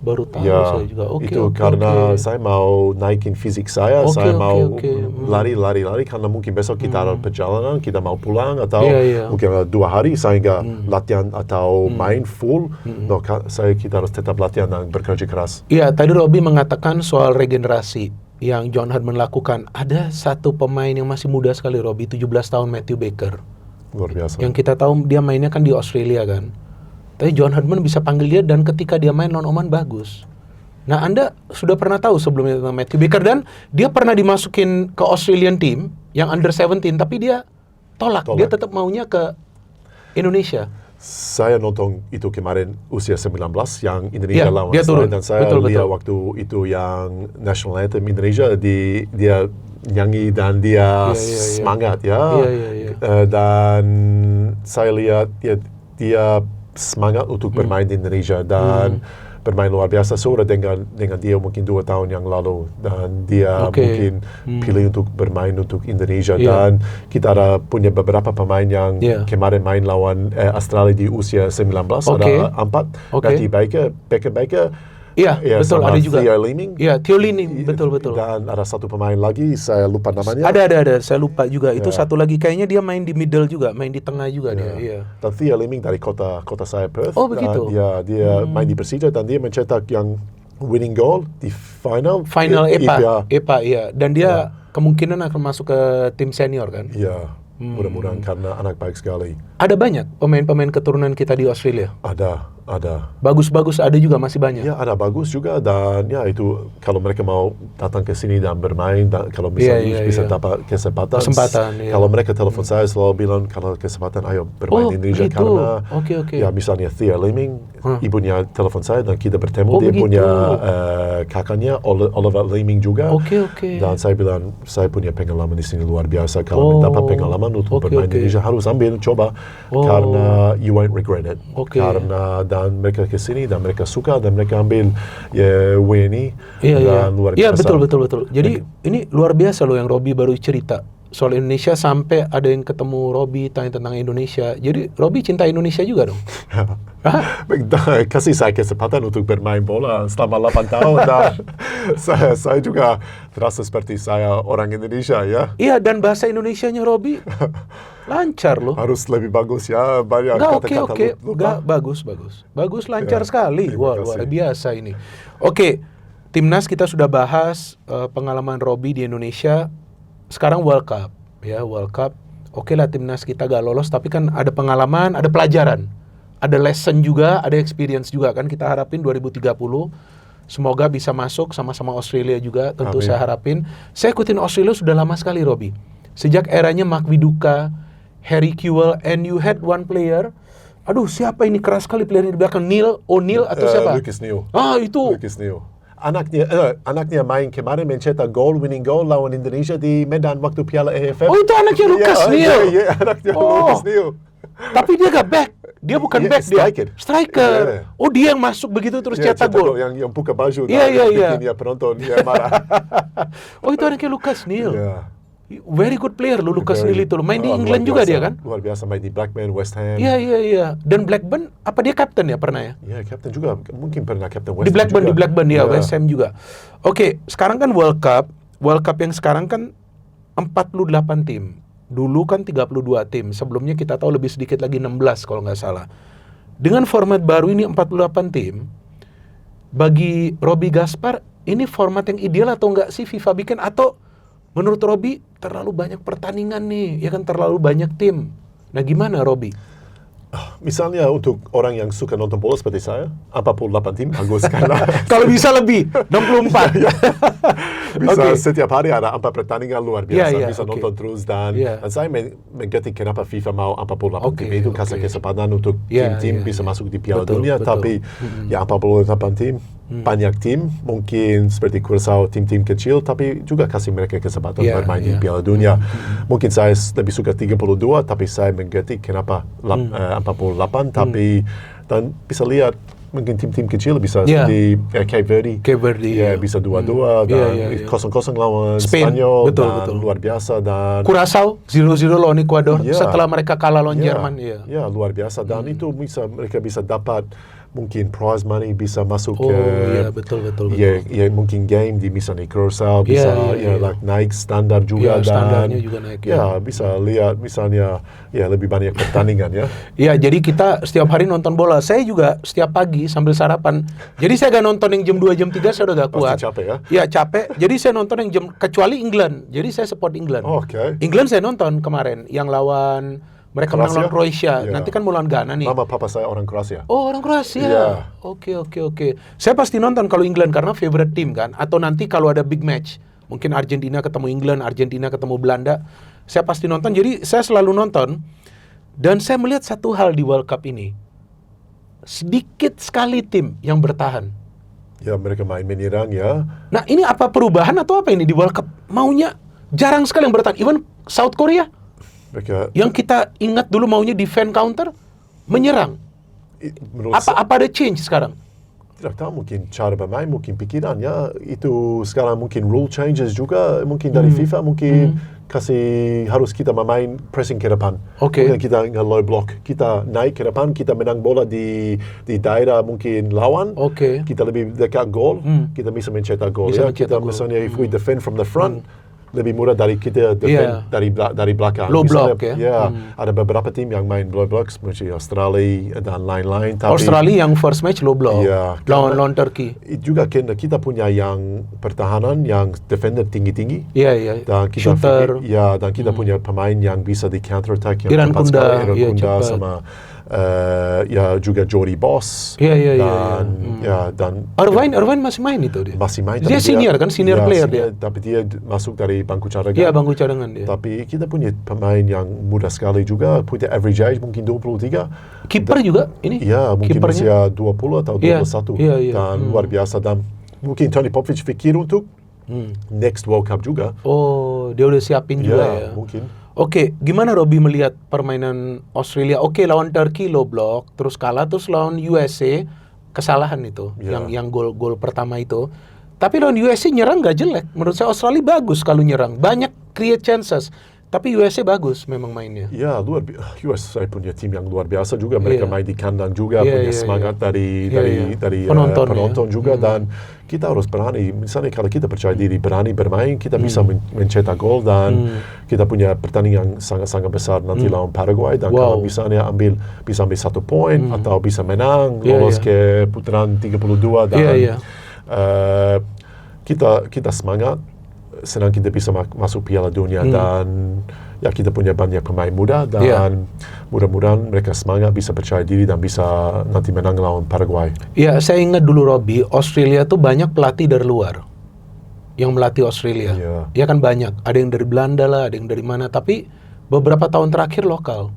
Baru tahu saya juga. Itu karena saya mau naikin fisik saya, saya mau lari karena mungkin besok kita ada perjalanan, kita mau pulang atau mungkin 2 hari saya nggak latihan atau main full. Kita harus tetap latihan dan bekerja keras. Iya, tadi Robi mengatakan soal regenerasi yang John Herdman lakukan. Ada satu pemain yang masih muda sekali, Robi, 17 tahun, Matthew Baker. Luar biasa. Yang kita tahu dia mainnya kan di Australia kan. Tapi John Herdman bisa panggil dia dan ketika dia main lawan Oman bagus. Nah, Anda sudah pernah tahu sebelumnya tentang Matthew Baker dan dia pernah dimasukin ke Australian team yang under 17 tapi dia tolak. Dia tetap maunya ke Indonesia. Saya nonton itu kemarin usia 19 yang Indonesia lawan Australia dan saya lihat waktu itu yang National Anthem Indonesia dia nyanyi dan dia semangat dan saya lihat dia semangat untuk bermain di Indonesia dan bermain luar biasa. Sudah dengan dia mungkin 2 tahun yang lalu dan dia mungkin pilih untuk bermain untuk Indonesia dan kita ada punya beberapa pemain yang kemarin main lawan Australia di usia 19 ada 4 Matthew Baker betul ada juga. Theo Liming, betul. Dan ada satu pemain lagi, saya lupa namanya. Ada, saya lupa juga. Itu satu lagi kayaknya dia main di middle juga, main di tengah juga dia. Dan Theo Liming dari kota saya Perth. Begitu. Dia main di Persija dan dia mencetak yang winning goal di final EPA. Dan dia kemungkinan akan masuk ke tim senior kan? Iya. Mudah-mudahan karena anak baik sekali. Ada banyak pemain-pemain keturunan kita di Australia? Ada. Bagus-bagus ada juga, masih banyak? Ya, ada bagus juga dan itu kalau mereka mau datang ke sini dan bermain, kalau misalnya bisa dapat kesempatan. Kalau mereka telepon saya selalu bilang kalau kesempatan ayo bermain di Indonesia karena misalnya Theo Liming, ibunya telepon saya dan kita bertemu, dia punya kakaknya Oliver Liming juga. Dan saya bilang saya punya pengalaman di sini luar biasa. Kalau mendapat pengalaman untuk bermain di Indonesia harus coba karena you won't regret it. Karena dan mereka ke sini dan mereka suka dan mereka ambil WNI dan luar biasa. Iya betul. Jadi ini luar biasa loh yang Robi baru cerita soal Indonesia sampai ada yang ketemu Robi tanya tentang Indonesia. Jadi Robi cinta Indonesia juga dong. Kasih saya kesempatan untuk bermain bola selama 8 tahun dan saya juga terasa seperti saya orang Indonesia ya. Iya dan bahasa Indonesianya Robi lancar loh. Harus lebih bagus ya, banyak kata-kata lupa. Bagus, lancar sekali. Wah, luar biasa ini. Timnas kita sudah bahas pengalaman Robi di Indonesia. Sekarang World Cup. Lah timnas kita gak lolos, tapi kan ada pengalaman, ada pelajaran. Ada lesson juga, ada experience juga kan kita harapin 2030. Semoga bisa masuk sama-sama Australia juga, tentu saya harapin. Saya ikutin Australia sudah lama sekali, Robi. Sejak eranya Mark Viduka, Harry Kewell, and you had one player Aduh, siapa ini keras sekali player di belakang? Neil O'Neill atau siapa? Lucas Neil. Itu. Lucas Neil. Anaknya main kemarin mencetak winning goal lawan Indonesia di Medan waktu Piala AFF. Oh, itu anaknya Lucas Neil. Iya, anaknya Lucas Neil. Tapi dia gak back. Dia bukan back, striker. Yeah. Oh, dia yang masuk begitu terus cetak gol. Yang buka baju. Iya. Bikin dia penonton dia marah. Oh, itu anaknya Lucas Neil. Yeah. Very good player Lucas Neil itu. Main di England juga dia kan? Luar biasa, main di Blackburn, West Ham. Iya. Dan Blackburn, apa dia kapten ya pernah ya? Iya, kapten juga. Mungkin pernah kapten West Ham juga. Di Blackburn ya, West Ham juga. Oke, sekarang kan World Cup yang sekarang kan 48 tim. Dulu kan 32 tim. Sebelumnya kita tahu lebih sedikit lagi 16 kalau nggak salah. Dengan format baru ini 48 tim, bagi Robi Gaspar, ini format yang ideal atau enggak sih FIFA bikin? Atau menurut Robi terlalu banyak pertandingan nih, ya kan terlalu banyak tim. Nah gimana Robi? Misalnya untuk orang yang suka nonton bola seperti saya, 48 tim bagus karena kalau bisa lebih 64. Bisa setiap hari ada 4 pertandingan luar biasa, bisa nonton terus dan saya mengerti kenapa FIFA mau 48 tim itu kasih kesempatan untuk tim-tim bisa masuk di Piala Dunia, tapi ya 48 tim banyak tim, mungkin seperti Curaçao tim-tim kecil, tapi juga kasih mereka kesempatan bermain di Piala Dunia. Mungkin saya lebih suka 32, tapi saya mengerti kenapa 48, tapi dan bisa lihat mungkin tim-tim kecil bisa seperti Cape Verde, bisa 2-2 dan 0-0 lawan Spanyol, dan luar biasa, dan Curaçao 0-0 lawan Ekuador setelah mereka kalah lawan Jerman. Luar biasa, dan itu mereka bisa dapat mungkin prize money, bisa masuk betul. Mungkin game di misalnya Curaçao bisa naik standar juga, dan standarnya juga naik. Bisa lihat misalnya lebih banyak pertandingan ya. Jadi kita setiap hari nonton bola. Saya juga setiap pagi sambil sarapan. Jadi saya gak nonton yang jam 2 jam 3, saya udah gak kuat. Pasti capek ya? Iya, capek. Jadi saya nonton yang kecuali England. Jadi saya support England. England saya nonton kemarin yang lawan mereka menang lawan Kroasia. Nanti kan mau lawan Ghana nih. Mama papa saya orang Kroasia. Oh, orang Kroasia. Oke. Saya pasti nonton kalau England karena favorite team kan. Atau nanti kalau ada big match, mungkin Argentina ketemu England, Argentina ketemu Belanda, saya pasti nonton. Jadi saya selalu nonton. Dan saya melihat satu hal di World Cup ini. Sedikit sekali tim yang bertahan. Ya, mereka main menyerang ya. Nah, ini apa perubahan atau apa ini di World Cup? Maunya jarang sekali yang bertahan. Even South Korea. Yang kita ingat dulu maunya defend counter, menyerang. Apa ada change sekarang? Tidak tahu, mungkin cara bermain, mungkin pikirannya itu sekarang, mungkin rule changes juga, mungkin dari FIFA mungkin harus kita bermain pressing ke depan. Mungkin kita low block, kita naik ke depan, kita menang bola di daerah mungkin lawan, kita lebih dekat gol, kita bisa mencetak gol. Kita misalnya if we defend from the front, lebih mudah dari kita defend dari belakang. Low block ada beberapa tim yang main low block seperti Australia dan lain-lain. Tapi Australia yang first match low block lawan Turkey. Juga kita punya yang pertahanan yang defender tinggi-tinggi. Dan kita shooter. Dan kita punya pemain yang bisa di counter attack yang Iran cepat sekali. Kunda sama juga Jody Boss. Dan Irvine masih main itu dia. Masih main. Dia senior kan, senior player dia. Tapi dia masuk dari bangku cadangan. Bangku cadangan dia. Tapi kita punya pemain yang muda sekali juga, punya average age mungkin 23. Kiper juga ini. Mungkin usia 20 atau 21. Dan luar biasa, dan mungkin Tony Popovic pikir untuk next World Cup juga. Oh, dia udah siapin juga ya. Mungkin. Oke, gimana Robi melihat permainan Australia? Lawan Turkey low block, terus kalah, terus lawan USA kesalahan itu, yang gol pertama itu. Tapi lawan USA nyerang nggak jelek. Menurut saya Australia bagus kalau nyerang, banyak create chances. Tapi USA bagus memang mainnya. USA punya tim yang luar biasa juga. Mereka main di kandang juga, punya semangat dari penonton juga. Dan kita harus berani. Misalnya kalau kita percaya diri, berani bermain, kita bisa mencetak gol. Dan kita punya pertandingan sangat-sangat besar nanti lawan Paraguay. Dan kalau misalnya bisa ambil 1 poin atau bisa menang, lolos ke putaran 32. Dan kita semangat. Senang kita bisa masuk Piala Dunia, dan kita punya banyak pemain muda, dan mudah-mudahan mereka semangat, bisa percaya diri, dan bisa nanti menang lawan Paraguay. Saya ingat dulu Robi, Australia tuh banyak pelatih dari luar yang melatih Australia. Ya kan banyak, ada yang dari Belanda lah, ada yang dari mana, tapi beberapa tahun terakhir lokal.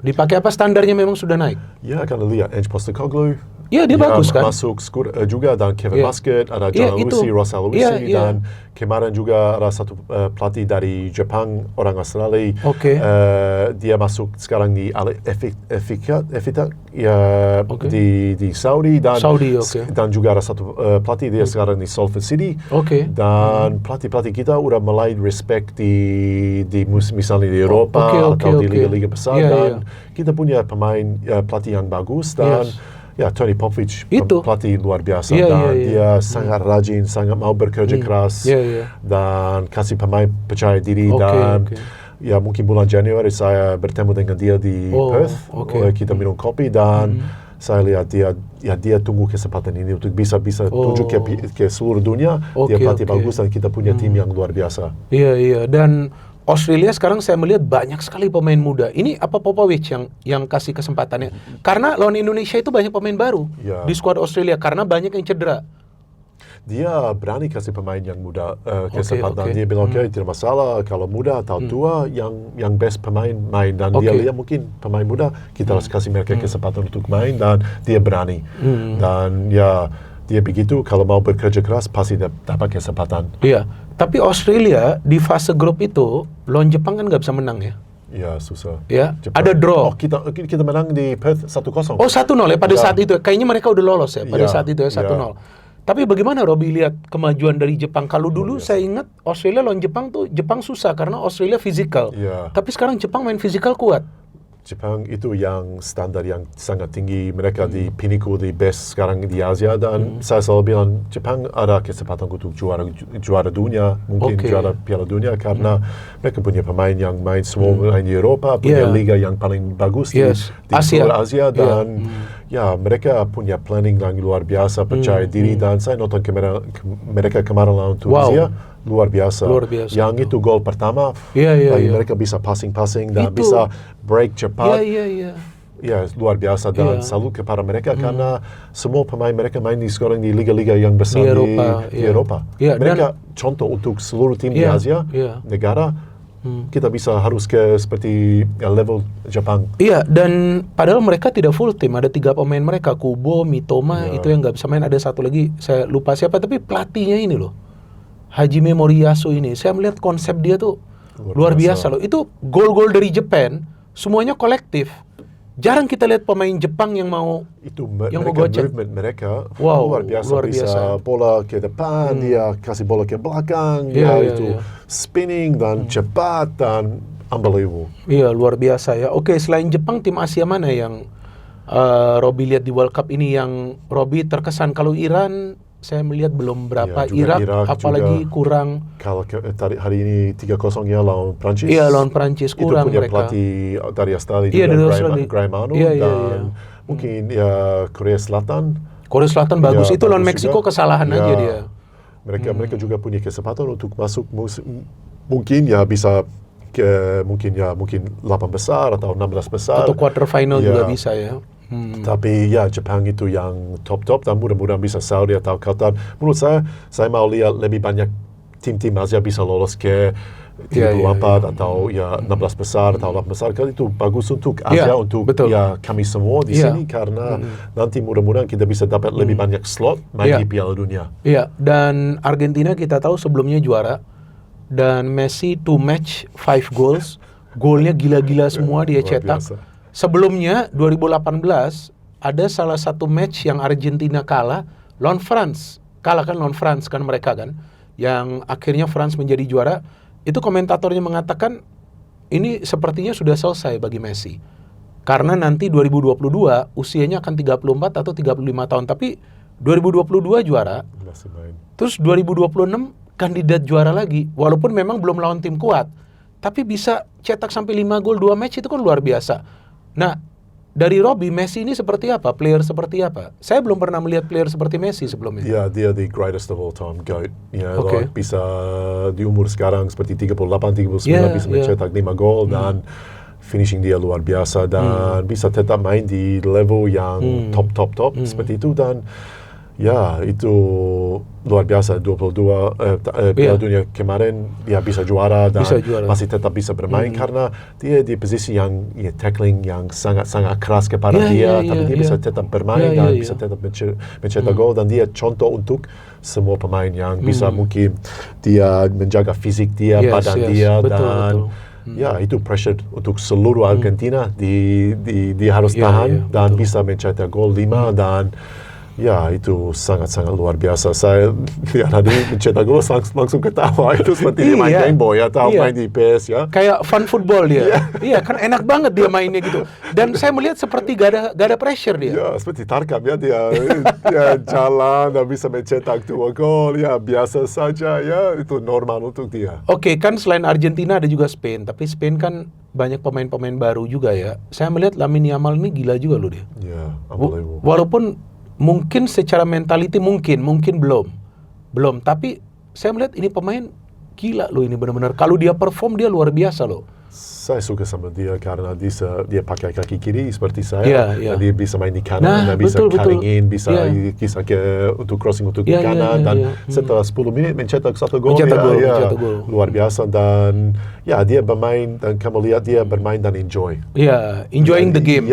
Dipakai apa standarnya memang sudah naik? Ya, karena lihat Ange Postecoglou. Iya, dia bagus kan? Masuk juga, dan Kevin Muscat, ada John Aloisi, Ross Aloisi, dan kemarin juga ada satu pelatih dari Jepang, orang Australia. Dia masuk sekarang di Efficat di Saudi, dan juga ada satu pelatih dia sekarang di Salford City. Dan pelatih-pelatih kita udah mulai respect di misalnya di Eropa atau di liga-liga besar, dan kita punya pemain pelatih yang bagus, dan Tony Popovic pelatih luar biasa, dan dia sangat rajin, sangat mau bekerja keras, dan kasih pemain percaya diri, dan mungkin bulan Januari saya bertemu dengan dia di Perth, kita minum kopi, dan saya lihat dia tunggu kesempatan ini untuk bisa tunjuk ke seluruh dunia, dia pelatih bagus, dan kita punya tim yang luar biasa. Dan Australia sekarang saya melihat banyak sekali pemain muda. Ini apa Popovic yang kasih kesempatannya? Karena lawan Indonesia itu banyak pemain baru di skuad Australia karena banyak yang cedera. Dia berani kasih pemain yang muda kesempatan. Dia bilang tidak masalah kalau muda atau tua, yang best pemain main, dan dia lihat mungkin pemain muda kita harus kasih mereka kesempatan untuk main, dan dia berani. Dan dia begitu, kalau mau bekerja keras pasti dapat kesempatan. Iya, tapi Australia di fase grup itu lawan Jepang kan nggak bisa menang ya? Iya, susah. Ya, Jepang. ada draw. Kita menang di Perth 1-0. 1-0 ya pada saat itu. Kayaknya mereka udah lolos ya pada saat itu ya 1-0. Tapi bagaimana Robi lihat kemajuan dari Jepang? Kalau dulu saya ingat Australia lawan Jepang tuh Jepang susah karena Australia fisikal. Tapi sekarang Jepang main fisikal kuat. Jepang itu yang standar yang sangat tinggi, mereka di pinnacle, di best sekarang di Asia, dan saya selalu bilang Jepang ada kesempatan untuk juara dunia, mungkin juara Piala Dunia, karena mereka punya pemain yang main semua main di Eropa, punya liga yang paling bagus di seluruh Asia, dan mereka punya planning yang luar biasa, percaya diri, dan saya nonton mereka kemarin lawan Tunisia. Luar biasa. Yang itu gol pertama, mereka bisa passing dan bisa break cepat. Luar biasa, dan salut kepada mereka karena semua pemain mereka main sekarang di liga-liga yang besar di Eropa. Mereka contoh untuk seluruh tim di Asia, negara. Kita bisa harus ke seperti level Jepang. Iya, dan padahal mereka tidak full tim. Ada 3 pemain mereka, Kubo, Mitoma, itu yang nggak bisa main. Ada satu lagi, saya lupa siapa, tapi pelatihnya ini loh, Hajime Moriyasu ini. Saya melihat konsep dia tuh luar biasa loh. Itu gol-gol dari Jepang, semuanya kolektif. Jarang kita lihat pemain Jepang yang mau gocek. Movement mereka luar biasa. Bisa bola ke depan, dia kasih bola ke belakang, spinning dan cepat dan unbelievable. Iya, luar biasa ya. Oke, selain Jepang, tim Asia mana yang Robi lihat di World Cup ini yang Robi terkesan? Kalau Iran saya melihat belum berapa. Irak apalagi kurang. Kalau hari ini 3-0 ya lawan Prancis. Iya, lawan Prancis kurang mereka. Itu punya pelatih dari Australia juga, Graham Arnold, dan mungkin Korea Selatan. Korea Selatan bagus. Itu lawan Meksiko kesalahan aja dia. Mereka juga punya kesempatan untuk masuk mungkin bisa mungkin 8 besar atau 16 besar. Atau quarter final juga bisa ya. Tapi Jepang itu yang top, dan mudah-mudahan bisa Saudi atau Qatar. Menurut saya mau lihat lebih banyak tim-tim Asia bisa lolos ke 34 atau 16 besar atau 8 besar. Karena itu bagus untuk Asia, untuk kami semua di sini, karena nanti mudah-mudahan kita bisa dapat lebih banyak slot main di Piala Dunia. Iya, dan Argentina kita tahu sebelumnya juara, dan Messi 2 match 5 goals. Golnya gila-gila semua dia cetak. Sebelumnya 2018 ada salah satu match yang Argentina kalah lawan France. Kalah kan lawan France kan mereka kan. Yang akhirnya France menjadi juara. Itu komentatornya mengatakan ini sepertinya sudah selesai bagi Messi. Karena nanti 2022 usianya akan 34 atau 35 tahun. Tapi 2022 juara. Terus 2026 kandidat juara lagi. Walaupun memang belum lawan tim kuat. Tapi bisa cetak sampai 5 gol 2 match itu kan luar biasa. Nah, dari Robi, Messi ini seperti apa? Player seperti apa? Saya belum pernah melihat player seperti Messi sebelumnya. Dia the greatest of all time, GOAT. Bisa di umur sekarang seperti 38, 39 bisa mencetak 5 gol dan finishing dia luar biasa, dan bisa tetap main di level yang top seperti itu. Dan Ya, itu luar biasa. 22 Piala Dunia kemarin dia bisa juara dan masih tetap bisa bermain karena dia di posisi yang tackling yang sangat keras kepada dia, tapi dia bisa tetap bermain dan bisa tetap mencetak gol, dan dia contoh untuk semua pemain yang bisa mungkin dia menjaga fisik dia, badan dia, dan ya itu pressure untuk seluruh Argentina. Dia harus tahan dan bisa mencetak gol 5 dan ya, itu sangat-sangat luar biasa. Saya lihat tadi mencetak gol langsung ketawa. Itu seperti dia main Game Boy atau main di PS ya. Kayak fun football dia. Iya, kan enak banget dia mainnya gitu. Dan saya melihat seperti gak ada pressure dia. Ya, seperti Tarkam ya, dia jalan dan bisa mencetak 2 gol. Ya, biasa saja ya, itu normal untuk dia. Oke, kan selain Argentina ada juga Spain. Tapi Spain kan banyak pemain-pemain baru juga ya. Saya melihat Lamine Yamal ini gila juga loh dia. Ya, unbelievable. Walaupun mungkin secara mentality mungkin belum, tapi saya melihat ini pemain gila loh, ini benar-benar kalau dia perform dia luar biasa loh. Saya suka sama dia karena dia pakai kaki kiri seperti saya, dan dia bisa main di kanan, dan bisa cutting in, bisa untuk crossing untuk kanan, dan setelah 10 menit mencetak 1 gol, luar biasa. Dan ya, dia bermain dan kamu lihat dia bermain dan enjoying the game.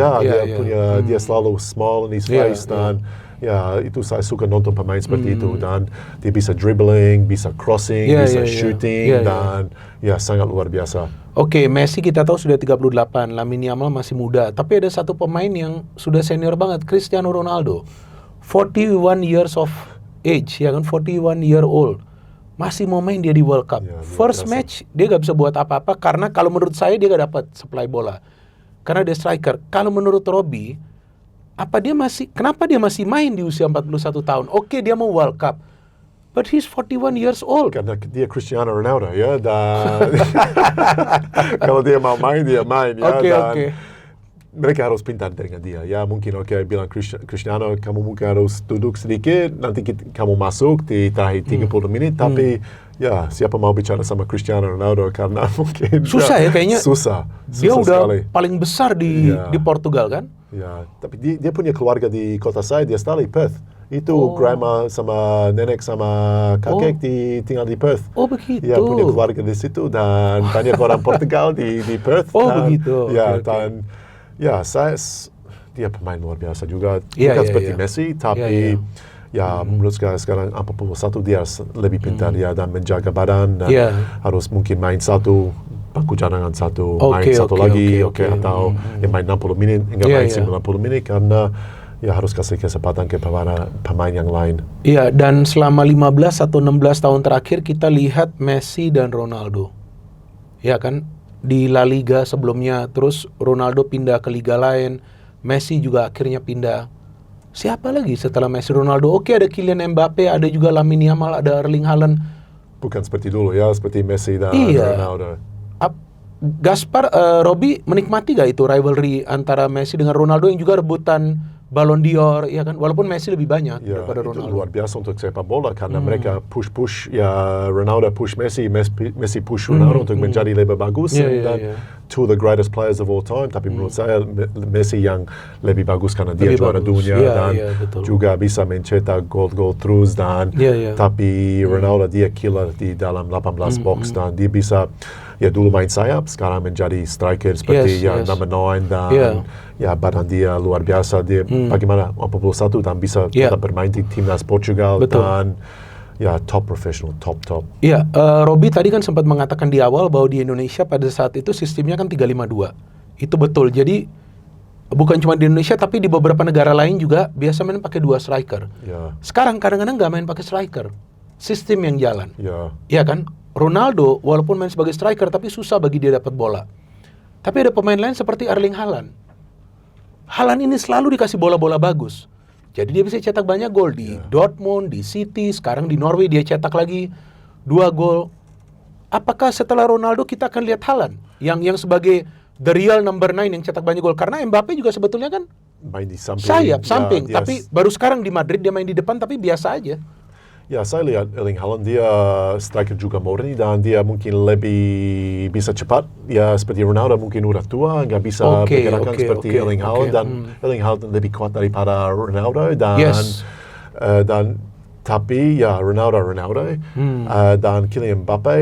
Dia selalu small in his face, dan ya, itu saya suka nonton pemain seperti itu, dan dia bisa dribbling, bisa crossing, bisa shooting, dan ya sangat luar biasa. Oke, Messi kita tahu sudah 38, Lamine Yamal masih muda, tapi ada satu pemain yang sudah senior banget, Cristiano Ronaldo. 41 years of age, ya kan, 41 year old. Masih mau main dia di World Cup. First match dia gak bisa buat apa-apa karena kalau menurut saya dia gak dapat supply bola. Karena dia striker. Kalau menurut Robbie, kenapa dia masih main di usia 41 tahun? Oke, dia mau World Cup. But he's 41 years old. Karena dia Cristiano Ronaldo ya, dan kalau dia mau main, dia main ya. Dan mereka harus pintar dengan dia. Ya, mungkin bilang Cristiano, kamu mungkin harus duduk sedikit, nanti kamu masuk di terakhir 30 menit, tapi ya, siapa mau bicara sama Cristiano Ronaldo karena mungkin susah ya kayaknya. Susah dia udah sekali. Paling besar di Portugal kan? Ya, tapi dia punya keluarga di kota saya, dia Australia, Perth. Itu grandma sama nenek sama kakek tinggal di Perth. Oh, begitu. Ya, punya keluarga di situ, dan banyak orang Portugal di Perth. Oh, begitu. Ya, dan ya, dia pemain luar biasa juga. Bukan seperti Messi, tapi ya, menurut sekarang 41 dia lebih pintar ya, dan menjaga badan, dan harus mungkin main satu bangku cadangan, main satu lagi, atau main 60 menit, enggak main 90 menit, karena ya harus kasih kesempatan ke pemain yang lain. Iya, dan selama 15 atau 16 tahun terakhir kita lihat Messi dan Ronaldo. Ya kan, di La Liga sebelumnya, terus Ronaldo pindah ke liga lain, Messi juga akhirnya pindah. Siapa lagi setelah Messi, Ronaldo? Oke, ada Kylian Mbappe, ada juga Lamine Yamal, ada Erling Haaland. Bukan seperti dulu ya, seperti Messi dan Ronaldo. Gaspar, Robbie menikmati gak itu rivalry antara Messi dengan Ronaldo yang juga rebutan Ballon d'Or, ya kan? Walaupun Messi lebih banyak daripada Ronaldo. Itu luar biasa untuk sepak bola karena mereka push ya, Ronaldo push Messi push Ronaldo untuk menjadi lebih bagus, dan two of the greatest players of all time. Tapi menurut saya Messi yang lebih bagus karena dia juara dunia dan juga bisa mencetak gol terus, dan tapi Ronaldo dia killer di dalam 18 box, dan dia bisa dulu main sayap, sekarang menjadi striker seperti number 9, dan ya badan dia luar biasa. Dia bagaimana 41 dan bisa tetap bermain di timnas Portugal, dan ya top professional, top. Iya, Robbie tadi kan sempat mengatakan di awal bahwa di Indonesia pada saat itu sistemnya kan 352. Itu betul. Jadi bukan cuma di Indonesia tapi di beberapa negara lain juga biasa main pakai 2 striker. Sekarang kadang-kadang nggak main pakai striker. Sistem yang jalan. Iya kan? Ronaldo walaupun main sebagai striker tapi susah bagi dia dapat bola. Tapi ada pemain lain seperti Erling Haaland. Haaland ini selalu dikasih bola-bola bagus. Jadi dia bisa cetak banyak gol di Dortmund, di City, sekarang di Norway dia cetak lagi 2 gol. Apakah setelah Ronaldo kita akan lihat Haaland yang sebagai the real number 9 yang cetak banyak gol? Karena Mbappe juga sebetulnya kan main di samping. Sayap, samping. Tapi baru sekarang di Madrid dia main di depan tapi biasa aja. Ya, saya lihat Erling Haaland, dia striker juga murni, dan dia mungkin lebih bisa cepat. Ya, seperti Ronaldo mungkin udah tua, nggak bisa bergerakan seperti Erling Haaland, dan Erling Haaland lebih kuat daripada Ronaldo, dan Dan tapi ya Ronaldo dan Kylian Mbappe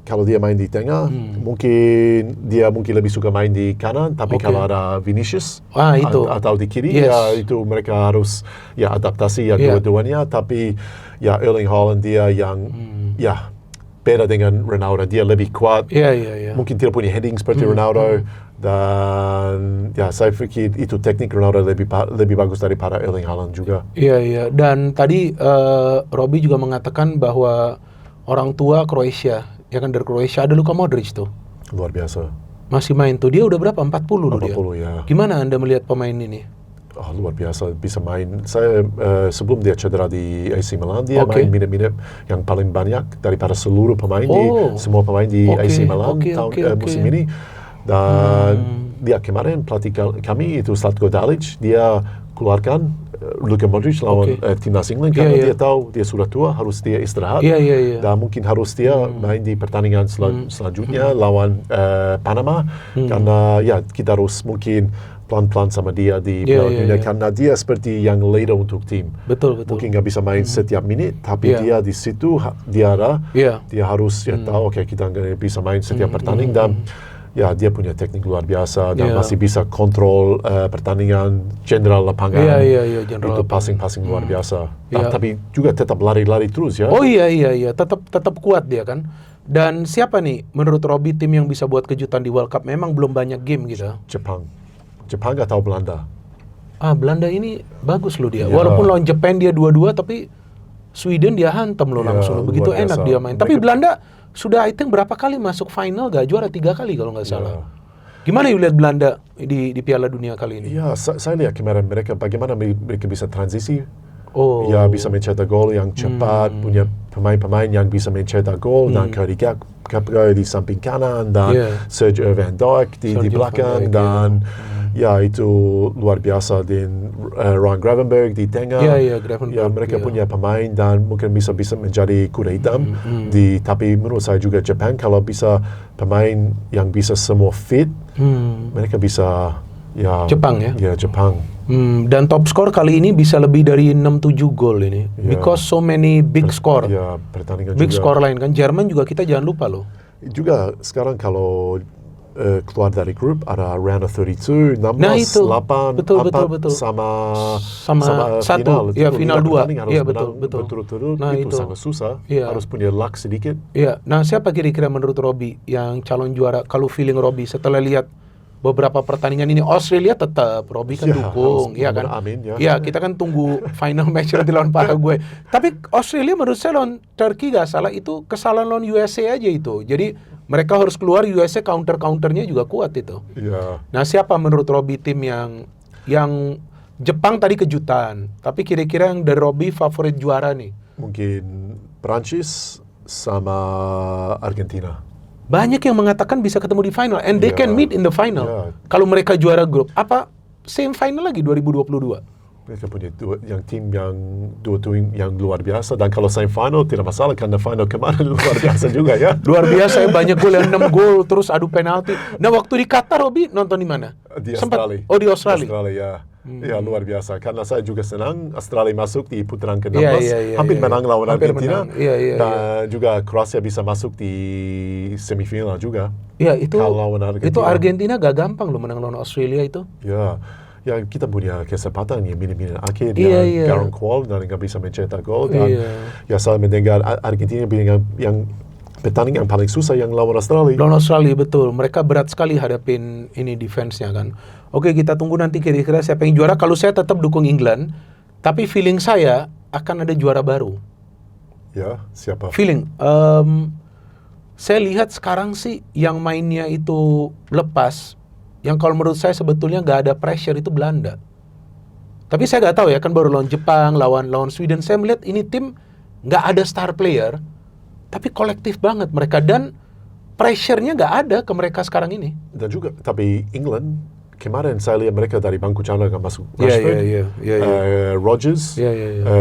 kalau dia main di tengah mungkin lebih suka main di kanan, tapi kalau ada Vinicius atau di kiri ya itu mereka harus ya adaptasi ya dua-duanya. Tapi ya Erling Haaland dia yang ya beda dengan Ronaldo, dia lebih kuat, mungkin tidak punya heading seperti Ronaldo. Dan ya saya pikir itu teknik Ronaldo lebih bagus daripada Erling Haaland juga. Iya. Dan tadi Robbie juga mengatakan bahwa orang tua Kroasia, ya kan dari Kroasia ada Luka Modric tuh. Luar biasa. Masih main tuh. Dia udah berapa? 40 loh dia. 40 ya. Gimana Anda melihat pemain ini? Oh, luar biasa bisa main. Saya sebelum dia cedera di AC Milan, dia main minute-minute yang paling banyak daripada seluruh pemain semua pemain di AC Milan musim ini. Dan dia kemarin pelatih kami itu Zlatko Dalic, dia keluarkan Luka Modric lawan timnas England karena dia tahu dia sudah tua, harus dia istirahat. Dan mungkin harus dia main di pertandingan selanjutnya lawan Panama karena ya kita harus mungkin pelan-pelan sama dia di Piala Dunia karena dia seperti yang leader untuk tim. Betul. Mungkin nggak bisa main setiap menit, tapi dia di situ dia harus tahu kita nggak bisa main setiap pertanding dan ya dia punya teknik luar biasa dan masih bisa kontrol pertandingan, general lapangan. Itu passing luar biasa. Tapi juga tetap lari-lari terus ya. Oh iya, tetap kuat dia kan. Dan siapa nih menurut Robbie tim yang bisa buat kejutan di World Cup? Memang belum banyak game gitu. Jepang atau Belanda? Belanda ini bagus loh dia. Walaupun lawan Jepang dia 2-2, tapi Sweden dia hantam loh langsung. Begitu enak dia main. Tapi Belanda sudah I think berapa kali masuk final, gak juara 3 kali kalau nggak salah. Gimana you lihat Belanda di Piala Dunia kali ini? Ya, saya lihat kemarin bagaimana mereka bisa transisi. Ya, bisa mencetak gol yang cepat, punya pemain-pemain yang bisa mencetak gol, dan Kepka di samping kanan, dan Sergio Van Dijk di belakang, dan ya itu luar biasa. Dan Ryan Gravenberch di tengah. Mereka punya pemain dan mungkin bisa menjadi kuda hitam. Tapi menurut saya juga Jepang kalau bisa pemain yang bisa semua fit, mereka bisa Jepang ya? Ya, Jepang. Dan top score kali ini bisa lebih dari 6-7 gol ini. Because so many big score. Pertandingan big juga. Score lain kan. Jerman juga kita jangan lupa loh. Juga sekarang kalau keluar dari grup ada round of 32, 16, nah, itu. 8, betul. sama satu. Final. Ya, final 2. Iya, betul. Betul-betul. Nah, itu sangat susah. Harus punya luck sedikit. Iya. Nah, siapa kira-kira menurut Robbie yang calon juara? Kalau feeling Robbie setelah lihat beberapa pertandingan ini, Australia tetap Robbie kan dukung, ya kan? Amin, ya, kita kan tunggu final match nanti lawan Paraguay. Tapi Australia menurut saya lawan Turki gak salah, itu kesalahan lawan USA aja itu. Jadi mereka harus keluar, USA counternya juga kuat itu. Nah, siapa menurut Robbie tim yang Jepang tadi kejutan, tapi kira-kira yang dari Robbie favorit juara nih? Mungkin Prancis sama Argentina. Banyak yang mengatakan bisa ketemu di final, and they can meet in the final. Kalau mereka juara grup, apa same final lagi 2022? Mereka punya tim yang luar biasa, dan kalau same final tidak masalah karena final kemarin luar biasa juga ya. Luar biasa ya, banyak gol, yang 6 gol, terus adu penalti. Nah, waktu di Qatar, Robbie nonton di mana? Di Australia. Oh, di Australia. Ya. Ya, luar biasa. Karena saya juga senang Australia masuk di putaran ke-16. Hampir menang lawan Argentina. Dan juga Kroasia bisa masuk di semifinal juga. Iya, itu Argentina gak gampang loh menang lawan Australia itu. Ya, kita punya kesempatan ya minit-minit akhir dengan Garang Kual dan nggak bisa mencetak gol. Dan ya saya mendengar Argentina yang pertandingan paling susah yang lawan Australia. Lawan Australia, betul. Mereka berat sekali hadapin ini defense-nya kan. Oke, kita tunggu nanti kira-kira siapa yang juara. Kalau saya tetap dukung England, tapi feeling saya akan ada juara baru. Ya, siapa? Feeling. Saya lihat sekarang sih yang mainnya itu lepas. Yang kalau menurut saya sebetulnya nggak ada pressure itu Belanda. Tapi saya nggak tahu ya, kan baru lawan Jepang, lawan Sweden. Saya melihat ini tim nggak ada star player, tapi kolektif banget mereka, dan pressure-nya nggak ada ke mereka sekarang ini. Dan juga, tapi England kemarin saya lihat mereka dari bangku cadangan masuk Rashford, Rodgers,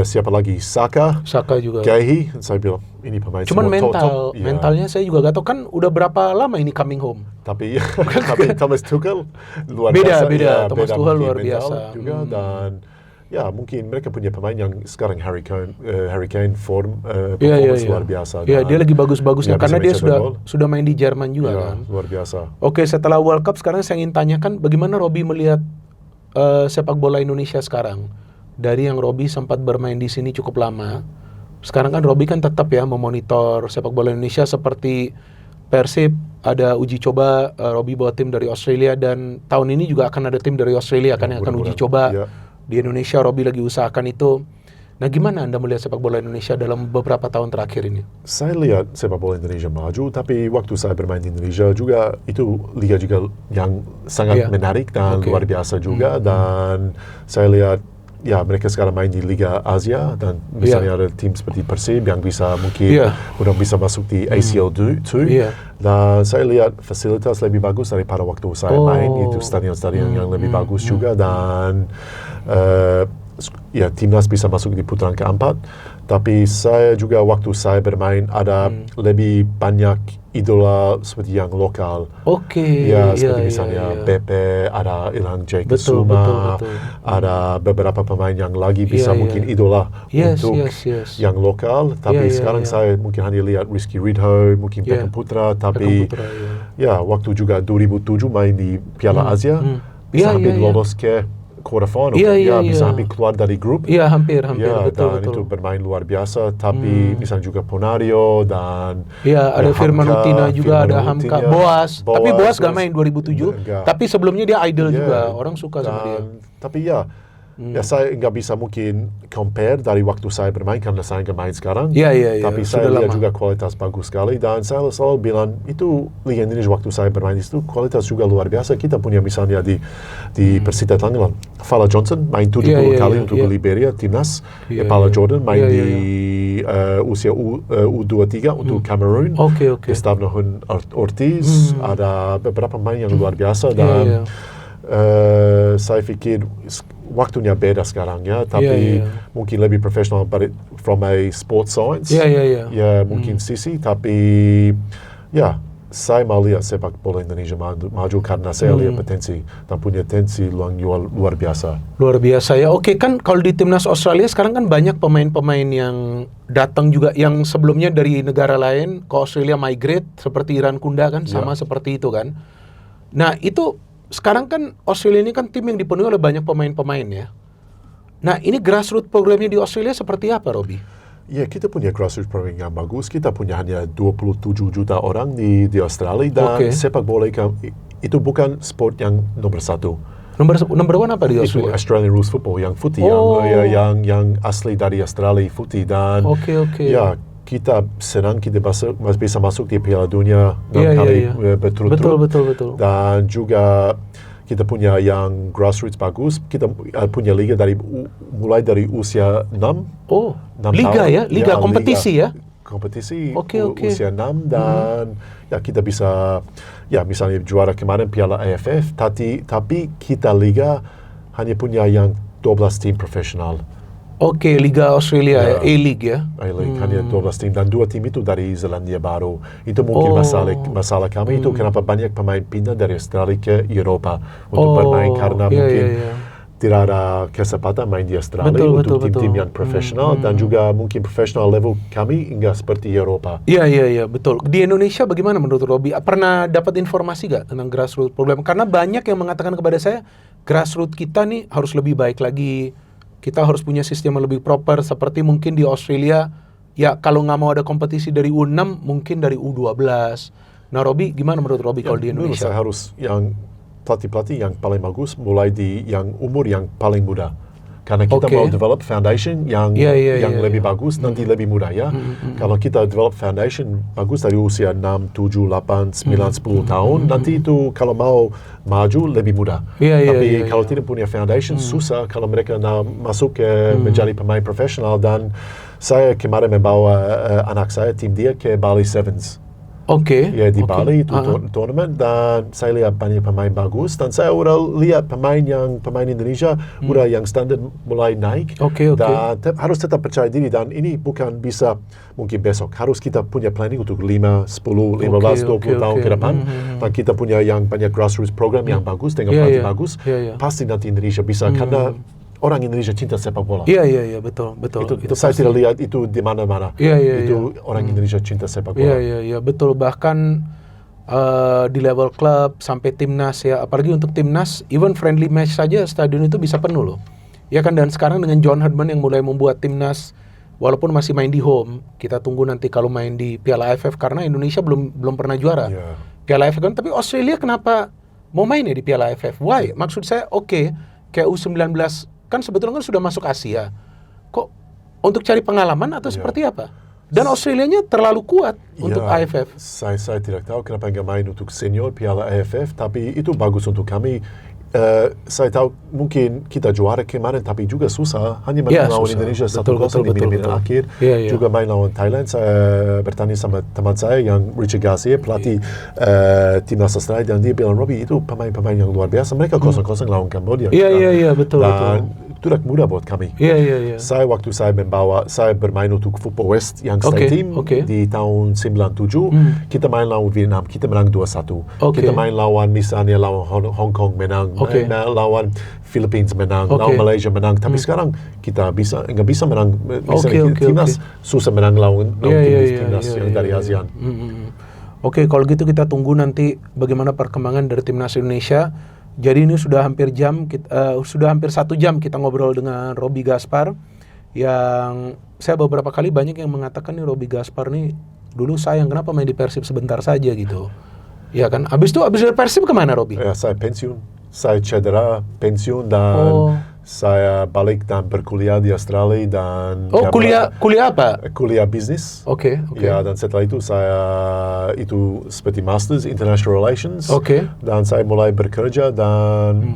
siapa lagi, Saka juga, Guehi. Saya bilang ini pemain cuman top. Mentalnya saya juga gak tahu, kan udah berapa lama ini coming home. Tapi Thomas Tuchel luar biasa. Beda. Thomas Tuchel luar biasa juga. Dan ya mungkin mereka punya pemain yang sekarang Harry Kane form performance luar biasa. Iya, dia lagi bagus-bagusnya karena dia sudah main di Jerman juga kan. Luar biasa. Oke, setelah World Cup sekarang saya ingin tanyakan bagaimana Robi melihat sepak bola Indonesia sekarang. Dari yang Robi sempat bermain di sini cukup lama, sekarang kan Robi kan tetap ya memonitor sepak bola Indonesia seperti Persib ada uji coba, Robi bawa tim dari Australia dan tahun ini juga akan ada tim dari Australia kan yang akan uji coba di Indonesia. Robi lagi usahakan itu. Nah, gimana Anda melihat sepak bola Indonesia dalam beberapa tahun terakhir ini? Saya lihat sepak bola Indonesia maju, tapi waktu saya bermain di Indonesia juga itu liga juga yang sangat menarik dan luar biasa juga. Dan saya lihat ya mereka sekarang main di Liga Asia dan misalnya ada tim seperti Persib yang bisa mungkin udah bisa masuk di ACL 2. Dan saya lihat fasilitas lebih bagus daripada waktu saya main, itu stadion-stadion yang lebih bagus juga dan ya timnas bisa masuk di putaran keempat. Tapi saya juga waktu saya bermain ada lebih banyak idola seperti yang lokal. Ya seperti misalnya Pepe, ada Ilham J. Kusuma, ada beberapa pemain yang lagi bisa mungkin idola untuk yang lokal. Tapi sekarang saya mungkin hanya lihat Rizky Ridho, mungkin Beckham Putra. Tapi ya waktu juga 2007 main di Piala Asia, bisa hampir lolos ke quarter final, bisa hampir keluar dari grup. Iya, hampir, betul. Itu bermain luar biasa. Tapi misalnya juga Ponario dan ada Firman Utina juga, ada Hamka, Boas. Tapi Boas gak main 2007. Tapi sebelumnya dia idol juga, orang suka sama dia. Tapi ya saya nggak bisa mungkin compare dari waktu saya bermain karena saya nggak main sekarang. Tapi saya lihat juga kualitas bagus sekali dan saya selalu bilang itu Liga Indonesia waktu saya bermain itu kualitas juga luar biasa. Kita punya misalnya di Persita Tangerang, Fala Johnson main 70 kali untuk Liberia timnas. Paula Jordan main di usia U23 untuk Cameroon. Gustavo Ortiz, ada beberapa pemain yang luar biasa dan saya pikir waktunya beda sekarang ya, tapi mungkin lebih profesional from a sports science. Mungkin sisi, tapi saya mau lihat sepak bola Indonesia maju karena saya lihat potensi dan punya potensi luar biasa. Luar biasa ya. Oke, kan kalau di timnas Australia sekarang kan banyak pemain-pemain yang datang juga yang sebelumnya dari negara lain ke Australia migrate seperti Iran Kunda kan sama seperti itu kan. Nah, itu sekarang kan Australia ini kan tim yang dipenuhi oleh banyak pemain-pemain ya. Nah, ini grassroots programnya di Australia seperti apa, Robi? Ya, kita punya grassroots program yang bagus. Kita punya hanya 27 juta orang di Australia dan sepak bola itu bukan sport yang nomor satu. Nomor one apa di Australia? Itu Australian Rules Football yang footy yang asli dari Australia footy dan ya kita senang kita bisa masuk di Piala Dunia 6 kali berturut-turut. Betul. Dan juga kita punya yang grassroots bagus. Kita punya liga mulai dari usia 6. Liga tahun. Ya? Liga kompetisi liga. ya? Kompetisi usia 6 dan ya kita bisa misalnya juara kemarin Piala AFF. Tapi kita liga hanya punya yang 12 tim profesional. Liga Australia, A-League ya? A-League, hanya 12 tim dan 2 tim itu dari Zelandia Baru. Itu mungkin masalah kami itu kenapa banyak pemain pindah dari Australia ke Eropa untuk bermain karena mungkin tidak ada kesempatan main di Australia untuk tim-tim yang profesional dan juga mungkin profesional level kami enggak seperti Eropa. Iya, betul. Di Indonesia bagaimana menurut Robi? Pernah dapat informasi gak tentang grassroots program? Karena banyak yang mengatakan kepada saya, grassroots kita nih harus lebih baik lagi. Kita harus punya sistem yang lebih proper seperti mungkin di Australia. Ya kalau nggak mau ada kompetisi dari U6, mungkin dari U12. Nah, Robi, gimana menurut Robi kalau di Indonesia? Menurut saya harus yang pelatih-pelatih yang paling bagus mulai di yang umur yang paling muda. Karena kita mau develop foundation yang lebih bagus, nanti lebih mudah ya. Kalau kita develop foundation bagus dari usia 6, 7, 8, 9, 10 tahun, nanti itu kalau mau maju lebih mudah. Tapi kalau tidak punya foundation, susah kalau mereka masuk menjadi pemain profesional. Dan saya kemarin membawa anak saya, tim dia ke Bali Sevens. Di Bali itu turnamen dan saya lihat banyak pemain bagus dan saya udah lihat pemain Indonesia udah yang standar mulai naik dan harus tetap percaya diri dan ini bukan bisa mungkin besok, harus kita punya planning untuk 5, 10, 15, 20 tahun ke depan dan kita punya yang banyak grassroots program yang bagus dengan pelatih bagus, pasti nanti Indonesia bisa karena orang Indonesia cinta sepak bola. Iya, betul. Itu saya tidak lihat itu di mana-mana. Itu orang Indonesia cinta sepak bola. Iya, betul. Bahkan di level klub sampai timnas ya, apalagi untuk timnas, even friendly match saja stadion itu bisa penuh loh. Ya kan, dan sekarang dengan John Herdman yang mulai membuat timnas walaupun masih main di home, kita tunggu nanti kalau main di Piala AFF karena Indonesia belum pernah juara. Piala AFF kan, tapi Australia kenapa mau main ya di Piala AFF? Why? Maksud saya kayak U19 kan sebetulnya kan sudah masuk Asia. Kok untuk cari pengalaman atau seperti apa? Dan Australianya terlalu kuat untuk AFF. Saya tidak tahu kenapa nggak main untuk senior Piala AFF, tapi itu bagus untuk kami. Saya tahu mungkin kita juara kemarin, tapi juga susah. Hanya main lawan Indonesia 1-0 di menit akhir. Juga main lawan Thailand. Saya bertanya sama teman saya yang Richard Garcia, pelatih timnas Australia, dan dia bilang, Robbie, itu pemain-pemain yang luar biasa. Mereka 0-0 lawan Kambodia. Iya, betul. Tidak mudah buat kami. Iya. Waktu saya bermain untuk Football West yang state team di tahun 97, kita main lawan Vietnam, kita menang 2-1. Kita main lawan misalnya lawan Hong Kong menang, lawan Philippines menang, lawan Malaysia menang. Tapi sekarang kita nggak bisa menang. Misalnya timnas susah menang lawan timnas yang dari ASEAN. Kalau gitu kita tunggu nanti bagaimana perkembangan dari timnas Indonesia. Jadi ini sudah hampir 1 jam kita ngobrol dengan Robby Gaspar, yang saya beberapa kali banyak yang mengatakan nih Robby Gaspar nih dulu sayang kenapa main di Persib sebentar saja gitu. Ya kan, abis dari Persib kemana Robby? Ya, saya pensiun, saya cedera, pensiun, dan saya balik dan berkuliah di Australia dan kuliah apa? Kuliah bisnis. Oke. Ya, dan setelah itu saya seperti Masters International Relations. Dan saya mulai bekerja dan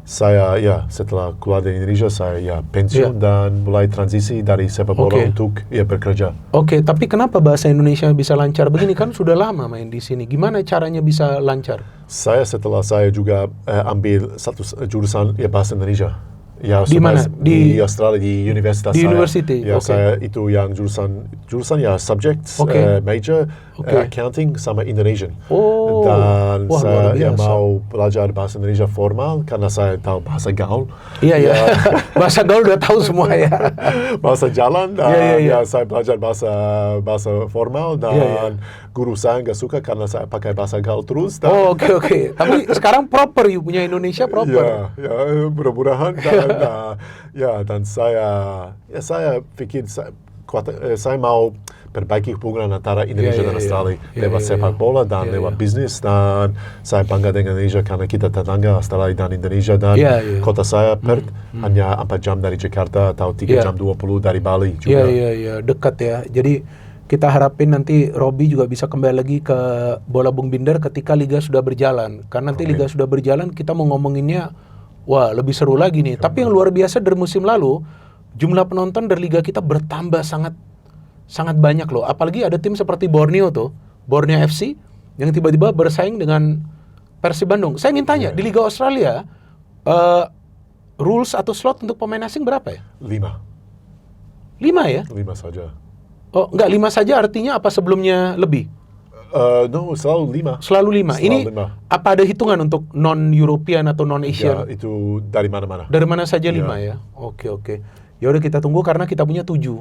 saya setelah keluar dari Indonesia saya pensiun dan mulai transisi dari sepak bola untuk bekerja. Tapi kenapa bahasa Indonesia bisa lancar begini, kan sudah lama main di sini? Gimana caranya bisa lancar? Setelah saya juga ambil satu jurusan bahasa Indonesia. Ya, di mana? Di Australia, di universitas di saya. University. Ya, saya itu yang jurusan ya subject major accounting sama Indonesian. Dan saya mau belajar bahasa Indonesia formal karena saya tahu bahasa gaul. Iya. Bahasa gaul udah tahu semua ya. Bahasa jalan dan saya belajar bahasa formal dan guru saya nggak suka karena saya pakai bahasa gaul terus. Oke. Tapi sekarang proper, punya Indonesia proper. Ya, mudah-mudahan. Dan saya pikir saya mau perbaiki hubungan antara Indonesia dan Australia lewat sepak bola dan lewat bisnis, dan saya bangga dengan Indonesia karena kita tetangga Australia dan Indonesia, dan kota saya Perth hanya 4 jam dari Jakarta atau 3 jam 20 dari Bali juga. Iya, dekat ya. Jadi kita harapin nanti Robby juga bisa kembali lagi ke bola Bung Binder ketika Liga sudah berjalan. Karena nanti Liga sudah berjalan, kita mau ngomonginnya lebih seru lagi nih. Tapi yang luar biasa dari musim lalu, jumlah penonton dari Liga kita bertambah sangat banyak loh. Apalagi ada tim seperti Borneo FC yang tiba-tiba bersaing dengan Persib Bandung. Saya ingin tanya, di Liga Australia rules atau slot untuk pemain asing berapa ya? 5 ya? 5 saja. Oh, enggak, 5 saja artinya apa, sebelumnya lebih? Selalu 5. Selalu 5. Ini apa ada hitungan untuk non-European atau non-Asian? Ya, itu dari mana-mana. Dari mana saja 5 ya? Oke. Ya udah, kita tunggu karena kita punya 7,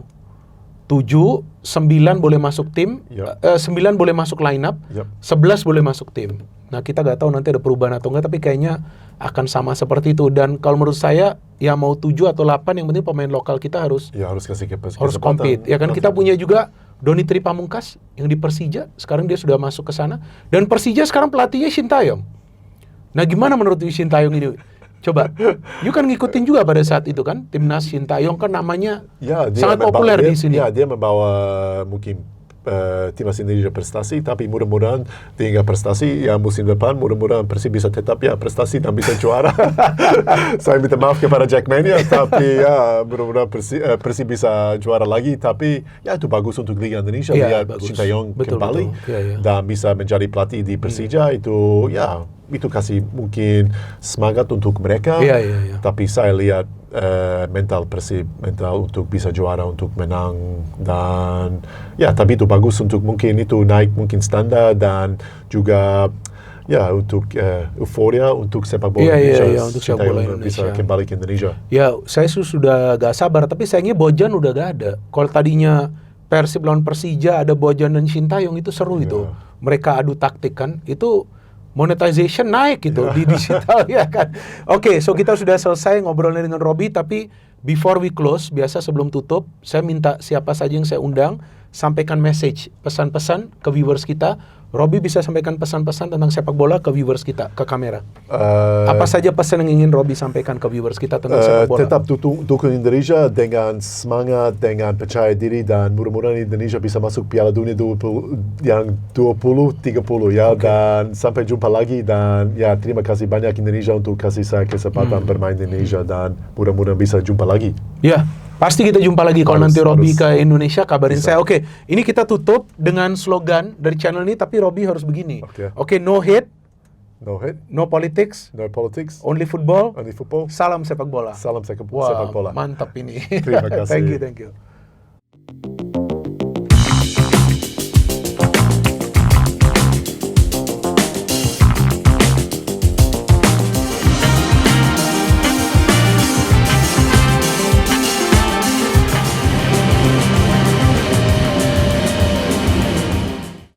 9 boleh masuk tim, 9 boleh masuk line up, 11 boleh masuk tim. Nah, kita nggak tahu nanti ada perubahan atau enggak, tapi kayaknya akan sama seperti itu. Dan kalau menurut saya, ya mau 7 atau 8, yang penting pemain lokal kita harus kasih harus compete. Ya kan, kita punya juga Donitri Pamungkas yang di Persija, sekarang dia sudah masuk ke sana. Dan Persija sekarang pelatihnya Shin Taeyong. Nah, gimana menurut Shin Taeyong ini? Coba, you kan ngikutin juga pada saat itu kan, timnas Shin Taeyong kan namanya sangat populer di sini. Ya, dia membawa mungkin timnas Indonesia prestasi, tapi mudah-mudahan hingga prestasi musim depan, mudah-mudahan Persib bisa tetap prestasi dan bisa juara. Saya minta maaf kepada Jackmania, tapi mudah-mudahan Persib bisa juara lagi. Tapi itu bagus untuk Liga Indonesia, lihat Shin Taeyong kembali dan bisa menjadi pelatih di Persija. Itu kasih mungkin semangat untuk mereka. Tapi saya lihat mental Persib, mental untuk bisa juara, untuk menang, dan tapi itu bagus untuk mungkin itu naik mungkin standar, dan juga Ya, untuk euforia untuk sepak bola Iya, Indonesia. untuk sepak bola Sintayong bisa Indonesia. kembali ke Indonesia. Ya, saya sudah gak sabar, tapi sayangnya Bojan udah gak ada. Kalau tadinya Persib lawan Persija ada Bojan dan Sintayong, itu seru itu. Mereka adu taktik kan, itu monetization naik gitu di digital ya kan. Oke, so kita sudah selesai ngobrolnya dengan Robby, tapi before we close, biasa sebelum tutup, saya minta siapa saja yang saya undang sampaikan message, pesan-pesan ke viewers kita. Robby bisa sampaikan pesan-pesan tentang sepak bola ke viewers kita, ke kamera. Apa saja pesan yang ingin Robby sampaikan ke viewers kita tentang sepak bola? Tetap dukung Indonesia dengan semangat, dengan percaya diri, dan mudah-mudahan Indonesia bisa masuk Piala Dunia 2030 ya. Dan sampai jumpa lagi, dan ya terima kasih banyak Indonesia untuk kasih saya kesempatan bermain di Indonesia, dan mudah-mudahan bisa jumpa lagi. Ya, pasti kita jumpa lagi kalau nanti Robby ke Indonesia, kabarin Bisa. saya. Oke, ini kita tutup dengan slogan dari channel ini, tapi Robby harus begini. Oke, no hate, No hate, no politics, no politics, only football, only football. salam sepak bola. Salam sepak Wah, bola. mantap ini. Terima kasih. Thank you.